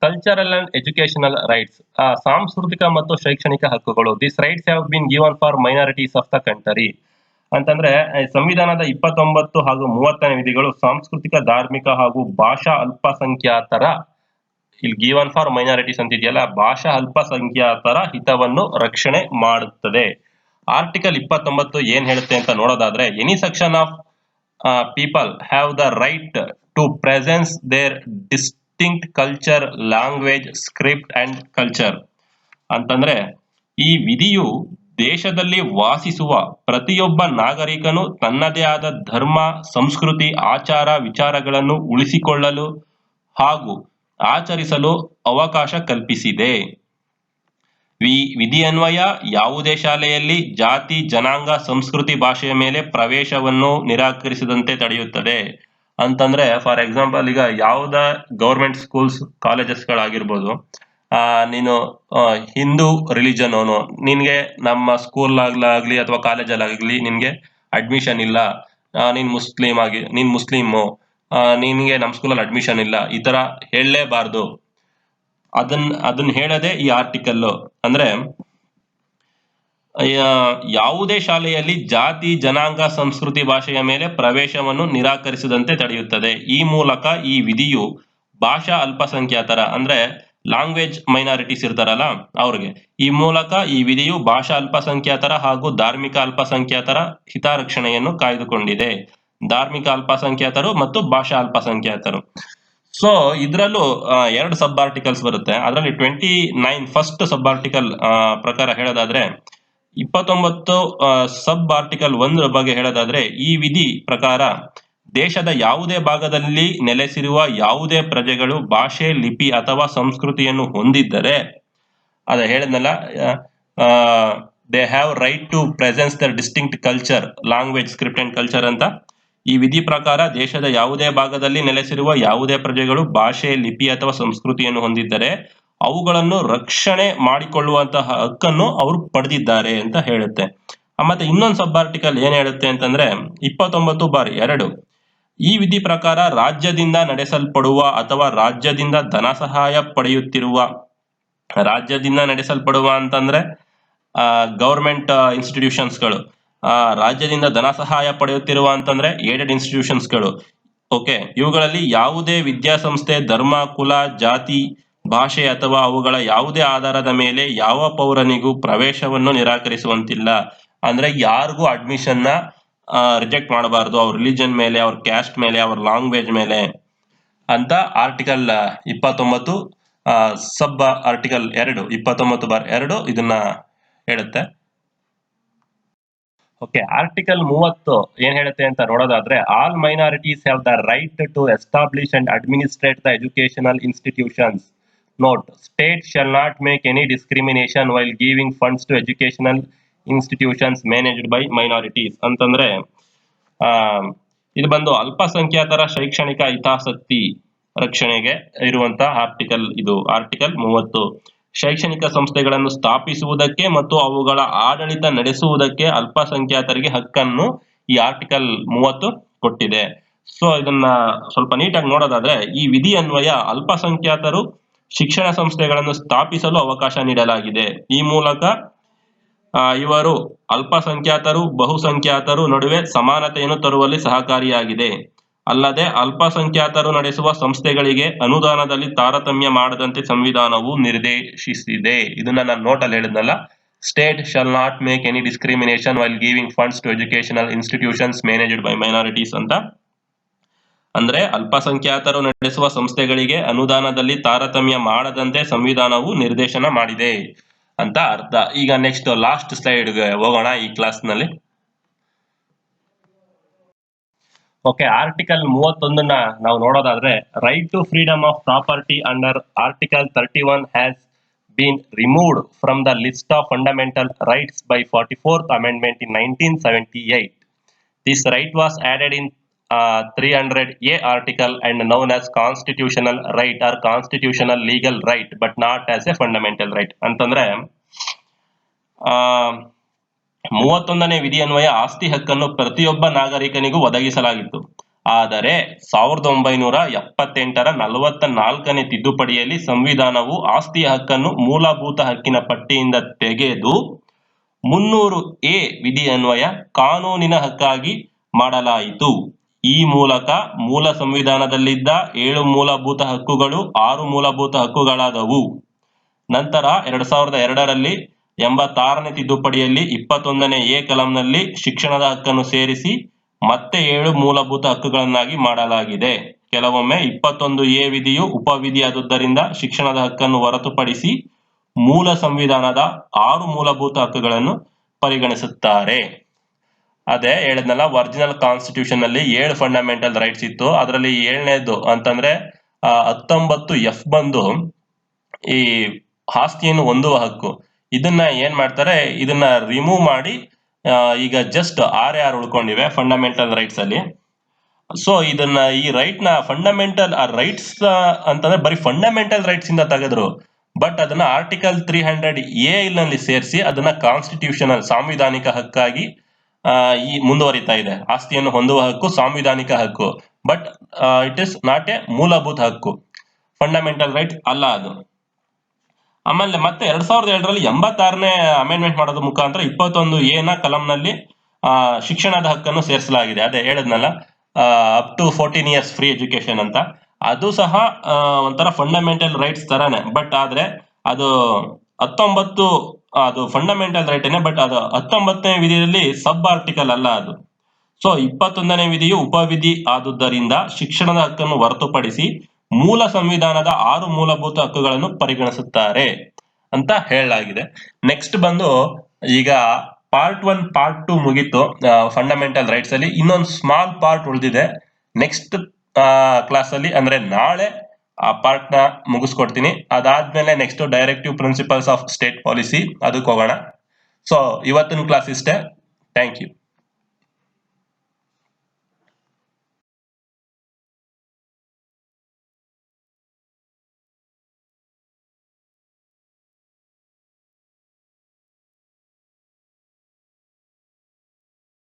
Cultural and educational rights. ಸಾಂಸ್ಕೃತಿಕ ಮತ್ತು ಶೈಕ್ಷಣಿಕ ಹಕ್ಕುಗಳು. This rights have been given for minorities of the country. ಅಂತಂದ್ರೆ ಸಂವಿಧಾನದ 29 ಹಾಗೂ 30ನೇ ವಿಧಿಗಳು ಸಾಂಸ್ಕೃತಿಕ, ಧಾರ್ಮಿಕ ಹಾಗೂ ಭಾಷಾ ಅಲ್ಪಸಂಖ್ಯಾತರ, ಇಲ್ಲಿ ಗಿವನ್ ಫಾರ್ ಮೈನಾರಿಟೀಸ್ ಅಂತಿದೆಯಲ್ಲ, ಭಾಷಾ ಅಲ್ಪಸಂಖ್ಯಾತರ ಹಿತವನ್ನು ರಕ್ಷಣೆ ಮಾಡುತ್ತದೆ. ಆರ್ಟಿಕಲ್ 29 ಏನ್ ಹೇಳುತ್ತೆ ಅಂತ ನೋಡೋದಾದ್ರೆ, any section of people have the right to presence their distinct culture, language, script and culture. ಅಂತಂದ್ರೆ ಈ ವಿಧಿಯು ದೇಶದಲ್ಲಿ ವಾಸಿಸುವ ಪ್ರತಿಯೊಬ್ಬ ನಾಗರಿಕನು ತನ್ನದೇ ಆದ ಧರ್ಮ, ಸಂಸ್ಕೃತಿ, ಆಚಾರ, ವಿಚಾರಗಳನ್ನು ಉಳಿಸಿಕೊಳ್ಳಲು ಹಾಗೂ ಆಚರಿಸಲು ಅವಕಾಶ ಕಲ್ಪಿಸಿದೆ. ವಿಧಿಯನ್ವಯ ಯಾವುದೇ ಶಾಲೆಯಲ್ಲಿ ಜಾತಿ, ಜನಾಂಗ, ಸಂಸ್ಕೃತಿ, ಭಾಷೆಯ ಮೇಲೆ ಪ್ರವೇಶವನ್ನು ನಿರಾಕರಿಸದಂತೆ ತಡೆಯುತ್ತದೆ. ಅಂತಂದ್ರೆ ಫಾರ್ ಎಕ್ಸಾಂಪಲ್ ಈಗ ಯಾವ್ದ ಗೌರ್ಮೆಂಟ್ ಸ್ಕೂಲ್ಸ್ ಕಾಲೇಜಸ್ಗಳಾಗಿರ್ಬೋದು, ನೀನು ಹಿಂದೂ ರಿಲಿಜನ್ ಅವನು, ನಿನ್ಗೆ ನಮ್ಮ ಸ್ಕೂಲ್ ಆಗ್ಲಿ ಅಥವಾ ಕಾಲೇಜಲ್ಲಾಗ್ಲಿ ನಿನ್ಗೆ ಅಡ್ಮಿಷನ್ ಇಲ್ಲ, ನೀನ್ ಮುಸ್ಲಿಮು, ನಿನ್ಗೆ ನಮ್ಮ ಸ್ಕೂಲಲ್ಲಿ ಅಡ್ಮಿಷನ್ ಇಲ್ಲ, ಈ ತರ ಹೇಳಲೇಬಾರ್ದು. ಅದನ್ನ ಹೇಳದೆ ಈ ಆರ್ಟಿಕಲ್. ಅಂದ್ರೆ ಯಾವುದೇ ಶಾಲೆಯಲ್ಲಿ ಜಾತಿ, ಜನಾಂಗ, ಸಂಸ್ಕೃತಿ, ಭಾಷೆಯ ಮೇಲೆ ಪ್ರವೇಶವನ್ನು ನಿರಾಕರಿಸದಂತೆ ತಡೆಯುತ್ತದೆ. ಈ ಮೂಲಕ ಈ ವಿಧಿಯು ಭಾಷಾ ಅಲ್ಪಸಂಖ್ಯಾತರ ಅಂದ್ರೆ ಲ್ಯಾಂಗ್ವೇಜ್ ಮೈನಾರಿಟೀಸ್ ಇರ್ತಾರಲ್ಲ ಅವ್ರಿಗೆ, ಈ ಮೂಲಕ ಈ ವಿಧಿಯು ಭಾಷಾ ಅಲ್ಪಸಂಖ್ಯಾತರ ಹಾಗೂ ಧಾರ್ಮಿಕ ಅಲ್ಪಸಂಖ್ಯಾತರ ಹಿತರಕ್ಷಣೆಯನ್ನು ಕಾಯ್ದುಕೊಂಡಿದೆ. ಧಾರ್ಮಿಕ ಅಲ್ಪಸಂಖ್ಯಾತರು ಮತ್ತು ಭಾಷಾ ಅಲ್ಪಸಂಖ್ಯಾತರು. ಸೊ ಇದ್ರಲ್ಲೂ 2 ಸಬ್ ಆರ್ಟಿಕಲ್ಸ್ ಬರುತ್ತೆ. ಅದರಲ್ಲಿ 29 ಫಸ್ಟ್ ಸಬ್ ಆರ್ಟಿಕಲ್ ಪ್ರಕಾರ ಹೇಳೋದಾದ್ರೆ, 29 ಸಬ್ ಆರ್ಟಿಕಲ್ 1 ಬಗ್ಗೆ ಹೇಳೋದಾದ್ರೆ, ಈ ವಿಧಿ ಪ್ರಕಾರ ದೇಶದ ಯಾವುದೇ ಭಾಗದಲ್ಲಿ ನೆಲೆಸಿರುವ ಯಾವುದೇ ಪ್ರಜೆಗಳು ಭಾಷೆ, ಲಿಪಿ ಅಥವಾ ಸಂಸ್ಕೃತಿಯನ್ನು ಹೊಂದಿದ್ದರೆ, ಅದ ಹೇಳಿದ್ನಲ್ಲ, they have right to presence the distinct culture, language, script and culture ಅಂತ. ಈ ವಿಧಿ ಪ್ರಕಾರ ದೇಶದ ಯಾವುದೇ ಭಾಗದಲ್ಲಿ ನೆಲೆಸಿರುವ ಯಾವುದೇ ಪ್ರಜೆಗಳು ಭಾಷೆ, ಲಿಪಿ ಅಥವಾ ಸಂಸ್ಕೃತಿಯನ್ನು ಹೊಂದಿದ್ದರೆ ಅವುಗಳನ್ನು ರಕ್ಷಣೆ ಮಾಡಿಕೊಳ್ಳುವಂತಹ ಹಕ್ಕನ್ನು ಅವರು ಪಡೆದಿದ್ದಾರೆ ಅಂತ ಹೇಳುತ್ತೆ. ಮತ್ತೆ ಇನ್ನೊಂದು ಸಬ್ ಆರ್ಟಿಕಲ್ ಏನ್ ಹೇಳುತ್ತೆ ಅಂತಂದ್ರೆ 29(2), ಈ ವಿಧಿ ಪ್ರಕಾರ ರಾಜ್ಯದಿಂದ ನಡೆಸಲ್ಪಡುವ ಅಥವಾ ರಾಜ್ಯದಿಂದ ಧನ ಸಹಾಯ ಪಡೆಯುತ್ತಿರುವ, ರಾಜ್ಯದಿಂದ ನಡೆಸಲ್ಪಡುವ ಅಂತಂದ್ರೆ ಗೌರ್ಮೆಂಟ್ ಇನ್ಸ್ಟಿಟ್ಯೂಷನ್ಸ್ಗಳು, ರಾಜ್ಯದಿಂದ ಧನ ಸಹಾಯ ಪಡೆಯುತ್ತಿರುವ ಅಂತಂದ್ರೆ ಏಡೆಡ್ ಇನ್ಸ್ಟಿಟ್ಯೂಷನ್ಸ್ಗಳು. ಓಕೆ, ಇವುಗಳಲ್ಲಿ ಯಾವುದೇ ವಿದ್ಯಾಸಂಸ್ಥೆ ಧರ್ಮ, ಕುಲ, ಜಾತಿ, ಭಾಷೆ ಅಥವಾ ಅವುಗಳ ಯಾವುದೇ ಆಧಾರದ ಮೇಲೆ ಯಾವ ಪೌರನಿಗೂ ಪ್ರವೇಶವನ್ನು ನಿರಾಕರಿಸುವಂತಿಲ್ಲ. ಅಂದ್ರೆ ಯಾರಿಗೂ ಅಡ್ಮಿಷನ್ ರಿಜೆಕ್ಟ್ ಮಾಡಬಾರ್ದು ಅವ್ರ ರಿಲಿಜನ್ ಮೇಲೆ, ಅವ್ರ ಕ್ಯಾಸ್ಟ್ ಮೇಲೆ, ಅವ್ರ ಲ್ಯಾಂಗ್ವೇಜ್ ಮೇಲೆ ಅಂತ ಆರ್ಟಿಕಲ್ 29 ಸಬ್ ಆರ್ಟಿಕಲ್ 2 29(2) ಇದನ್ನ ಹೇಳುತ್ತೆ. ಓಕೆ, ಆರ್ಟಿಕಲ್ 30 ಏನ್ ಹೇಳುತ್ತೆ ಅಂತ ನೋಡೋದಾದ್ರೆ, all minorities have the right to establish and administrate the educational institutions. Note, state shall not make any discrimination while giving funds to educational institutions managed by minorities. ಅಂತಂದ್ರೆ ಇದು ಬಂದು ಅಲ್ಪಸಂಖ್ಯಾತರ ಶೈಕ್ಷಣಿಕ ಹಿತಾಸಕ್ತಿ ರಕ್ಷಣೆಗೆ ಇರುವಂತ ಆರ್ಟಿಕಲ್. ಇದು ಆರ್ಟಿಕಲ್ 30. ಶೈಕ್ಷಣಿಕ ಸಂಸ್ಥೆಗಳನ್ನು ಸ್ಥಾಪಿಸುವುದಕ್ಕೆ ಮತ್ತು ಅವುಗಳ ಆಡಳಿತ ನಡೆಸುವುದಕ್ಕೆ ಅಲ್ಪಸಂಖ್ಯಾತರಿಗೆ ಹಕ್ಕನ್ನು ಈ ಆರ್ಟಿಕಲ್ 30 ಕೊಟ್ಟಿದೆ. ಸೊ ಇದನ್ನ ಸ್ವಲ್ಪ ನೀಟಾಗಿ ನೋಡೋದಾದ್ರೆ, ಈ ವಿಧಿ ಅನ್ವಯ ಅಲ್ಪಸಂಖ್ಯಾತರು ಶಿಕ್ಷಣ ಸಂಸ್ಥೆಗಳನ್ನು ಸ್ಥಾಪಿಸಲು ಅವಕಾಶ ನೀಡಲಾಗಿದೆ. ಈ ಮೂಲಕ ಇವರು ಅಲ್ಪಸಂಖ್ಯಾತರು ಬಹುಸಂಖ್ಯಾತರು ನಡುವೆ ಸಮಾನತೆಯನ್ನು ತರುವಲ್ಲಿ ಸಹಕಾರಿಯಾಗಿದೆ. ಅಲ್ಲದೆ ಅಲ್ಪಸಂಖ್ಯಾತರು ನಡೆಸುವ ಸಂಸ್ಥೆಗಳಿಗೆ ಅನುದಾನದಲ್ಲಿ ತಾರತಮ್ಯ ಮಾಡದಂತೆ ಸಂವಿಧಾನವು ನಿರ್ದೇಶಿಸಿದೆ. ಇದನ್ನ ನಾನು ನೋಟಲ್ಲಿ ಹೇಳಿದ್ನಲ್ಲ, state shall not make any discrimination while giving funds to educational institutions managed by minorities ಅಂತ. ಅಂದ್ರೆ ಅಲ್ಪಸಂಖ್ಯಾತರು ನಡೆಸುವ ಸಂಸ್ಥೆಗಳಿಗೆ ಅನುದಾನದಲ್ಲಿ ತಾರತಮ್ಯ ಮಾಡದಂತೆ ಸಂವಿಧಾನವು ನಿರ್ದೇಶನ ಮಾಡಿದೆ ಅಂತ ಅರ್ಥ. ಈಗ ನೆಕ್ಸ್ಟ್ ಲಾಸ್ಟ್ ಸ್ಲೈಡ್ಗೆ ಹೋಗೋಣ ಈ ಕ್ಲಾಸ್ ನಲ್ಲಿ. ಓಕೆ, ಆರ್ಟಿಕಲ್ 31 ನಾವು ನೋಡೋದಾದ್ರೆ, right to freedom of property under article 31 has been removed from the list of fundamental rights by 44th Amendment in 1978. This right was added in 300A article and known as constitutional right or constitutional legal right, but not as a fundamental right. ಅಂತಂದ್ರೆ 31ನೇ ವಿಧಿ ಅನ್ವಯ ಆಸ್ತಿ ಹಕ್ಕನ್ನು ಪ್ರತಿಯೊಬ್ಬ ನಾಗರಿಕನಿಗೂ ಒದಗಿಸಲಾಗಿತ್ತು. ಆದರೆ 1978ರ 44ನೇ ತಿದ್ದುಪಡಿಯಲ್ಲಿ ಸಂವಿಧಾನವು ಆಸ್ತಿಯ ಹಕ್ಕನ್ನು ಮೂಲಭೂತ ಹಕ್ಕಿನ ಪಟ್ಟಿಯಿಂದ ತೆಗೆದು 300A ವಿಧಿ ಅನ್ವಯ ಕಾನೂನಿನ ಹಕ್ಕಾಗಿ ಮಾಡಲಾಯಿತು. ಈ ಮೂಲಕ ಮೂಲ ಸಂವಿಧಾನದಲ್ಲಿದ್ದ 7 ಮೂಲಭೂತ ಹಕ್ಕುಗಳು 6 ಮೂಲಭೂತ ಹಕ್ಕುಗಳಾದವು. ನಂತರ 2002ರಲ್ಲಿ 86ನೇ ತಿದ್ದುಪಡಿಯಲ್ಲಿ 21ನೇ ಎ ಕಲಂನಲ್ಲಿ ಶಿಕ್ಷಣದ ಹಕ್ಕನ್ನು ಸೇರಿಸಿ ಮತ್ತೆ 7 ಮೂಲಭೂತ ಹಕ್ಕುಗಳನ್ನಾಗಿ ಮಾಡಲಾಗಿದೆ. ಕೆಲವೊಮ್ಮೆ 21A ವಿಧಿಯು ಉಪವಿಧಿಯಾದುದರಿಂದ ಶಿಕ್ಷಣದ ಹಕ್ಕನ್ನು ಹೊರತುಪಡಿಸಿ ಮೂಲ ಸಂವಿಧಾನದ 6 ಮೂಲಭೂತ ಹಕ್ಕುಗಳನ್ನು ಪರಿಗಣಿಸುತ್ತಾರೆ. ಅದೇ ಹೇಳಿದ್ನಲ್ಲ, ಒರಿಜಿನಲ್ ಕಾನ್ಸ್ಟಿಟ್ಯೂಷನ್ ನಲ್ಲಿ 7 ಫಂಡಮೆಂಟಲ್ ರೈಟ್ಸ್ ಇತ್ತು. ಅದರಲ್ಲಿ 7ನೇದು ಅಂತಂದ್ರೆ 19F ಬಂದು ಈ ಆಸ್ತಿಯನ್ನು ಹೊಂದುವ ಹಕ್ಕು. ಇದನ್ನ ಏನ್ ಮಾಡ್ತಾರೆ, ಇದನ್ನ ರಿಮೂವ್ ಮಾಡಿ ಈಗ ಜಸ್ಟ್ 6 ಉಳ್ಕೊಂಡಿವೆ ಫಂಡಮೆಂಟಲ್ ರೈಟ್ಸ್ ಅಲ್ಲಿ. ಸೊ ಇದನ್ನ ಈ ರೈಟ್ ನ ಫಂಡಮೆಂಟಲ್ ರೈಟ್ಸ್ ಅಂತಂದ್ರೆ ಬರೀ ಫಂಡಮೆಂಟಲ್ ರೈಟ್ಸ್ ಇಂದ ತೆಗೆದ್ರು, ಬಟ್ ಅದನ್ನ ಆರ್ಟಿಕಲ್ 300A ನಲ್ಲಿ ಸೇರಿಸಿ ಅದನ್ನ ಕಾನ್ಸ್ಟಿಟ್ಯೂಷನಲ್ ಸಾಂವಿಧಾನಿಕ ಹಕ್ಕಾಗಿ ಈ ಮುಂದುವರಿತಾ ಇದೆ. ಆಸ್ತಿಯನ್ನು ಹೊಂದುವ ಹಕ್ಕು ಸಾಂವಿಧಾನಿಕ ಹಕ್ಕು, but it is not A ಮೂಲಭೂತ ಹಕ್ಕು, ಫಂಡಮೆಂಟಲ್ ರೈಟ್ ಅಲ್ಲ ಅದು. ಆಮೇಲೆ ಮತ್ತೆ 2007ರಲ್ಲಿ 86ನೇ ಅಮೆಂಡ್ಮೆಂಟ್ ಮಾಡೋದ್ರ ಮುಖಾಂತರ 21A ನ ಕಲಂನಲ್ಲಿ ಶಿಕ್ಷಣದ ಹಕ್ಕನ್ನು ಸೇರಿಸಲಾಗಿದೆ. ಅದೇ ಹೇಳಿದ್ನಲ್ಲ, up to 14 years free education ಅಂತ. ಅದು ಸಹ ಒಂಥರ ಫಂಡಮೆಂಟಲ್ ರೈಟ್ಸ್ ತರಾನೇ, ಬಟ್ ಆದ್ರೆ ಅದು 19 ಅದು ಫಂಡಮೆಂಟಲ್ ರೈಟ್ ಬಟ್ ಅದು 19ನೇ ವಿಧಿಯಲ್ಲಿ ಸಬ್ ಆರ್ಟಿಕಲ್ ಅಲ್ಲ ಅದು. ಸೊ 21ನೇ ವಿಧಿಯು ಉಪವಿಧಿ ಆದುದರಿಂದ ಶಿಕ್ಷಣದ ಹಕ್ಕನ್ನು ಹೊರತುಪಡಿಸಿ ಮೂಲ ಸಂವಿಧಾನದ 6 ಮೂಲಭೂತ ಹಕ್ಕುಗಳನ್ನು ಪರಿಗಣಿಸುತ್ತಾರೆ ಅಂತ ಹೇಳಲಾಗಿದೆ. ನೆಕ್ಸ್ಟ್ ಬಂದು ಈಗ ಪಾರ್ಟ್ 1 ಪಾರ್ಟ್ 2 ಮುಗೀತು ಫಂಡಮೆಂಟಲ್ ರೈಟ್ಸ್ ಅಲ್ಲಿ. ಇನ್ನೊಂದು ಸ್ಮಾಲ್ ಪಾರ್ಟ್ ಉಳಿದಿದೆ. ನೆಕ್ಸ್ಟ್ ಕ್ಲಾಸ್ ಅಲ್ಲಿ ಅಂದ್ರೆ ನಾಳೆ ಆ ಪಾರ್ಟ್ ನ ಮುಗಿಸ್ಕೊಡ್ತೀನಿ. ಅದಾದ್ಮೇಲೆ next directive principles of state policy ಅದಕ್ಕೆ ಹೋಗೋಣ. ಸೊ ಇವತ್ತಿನ ಕ್ಲಾಸ್ ಇಷ್ಟೇ. Thank you.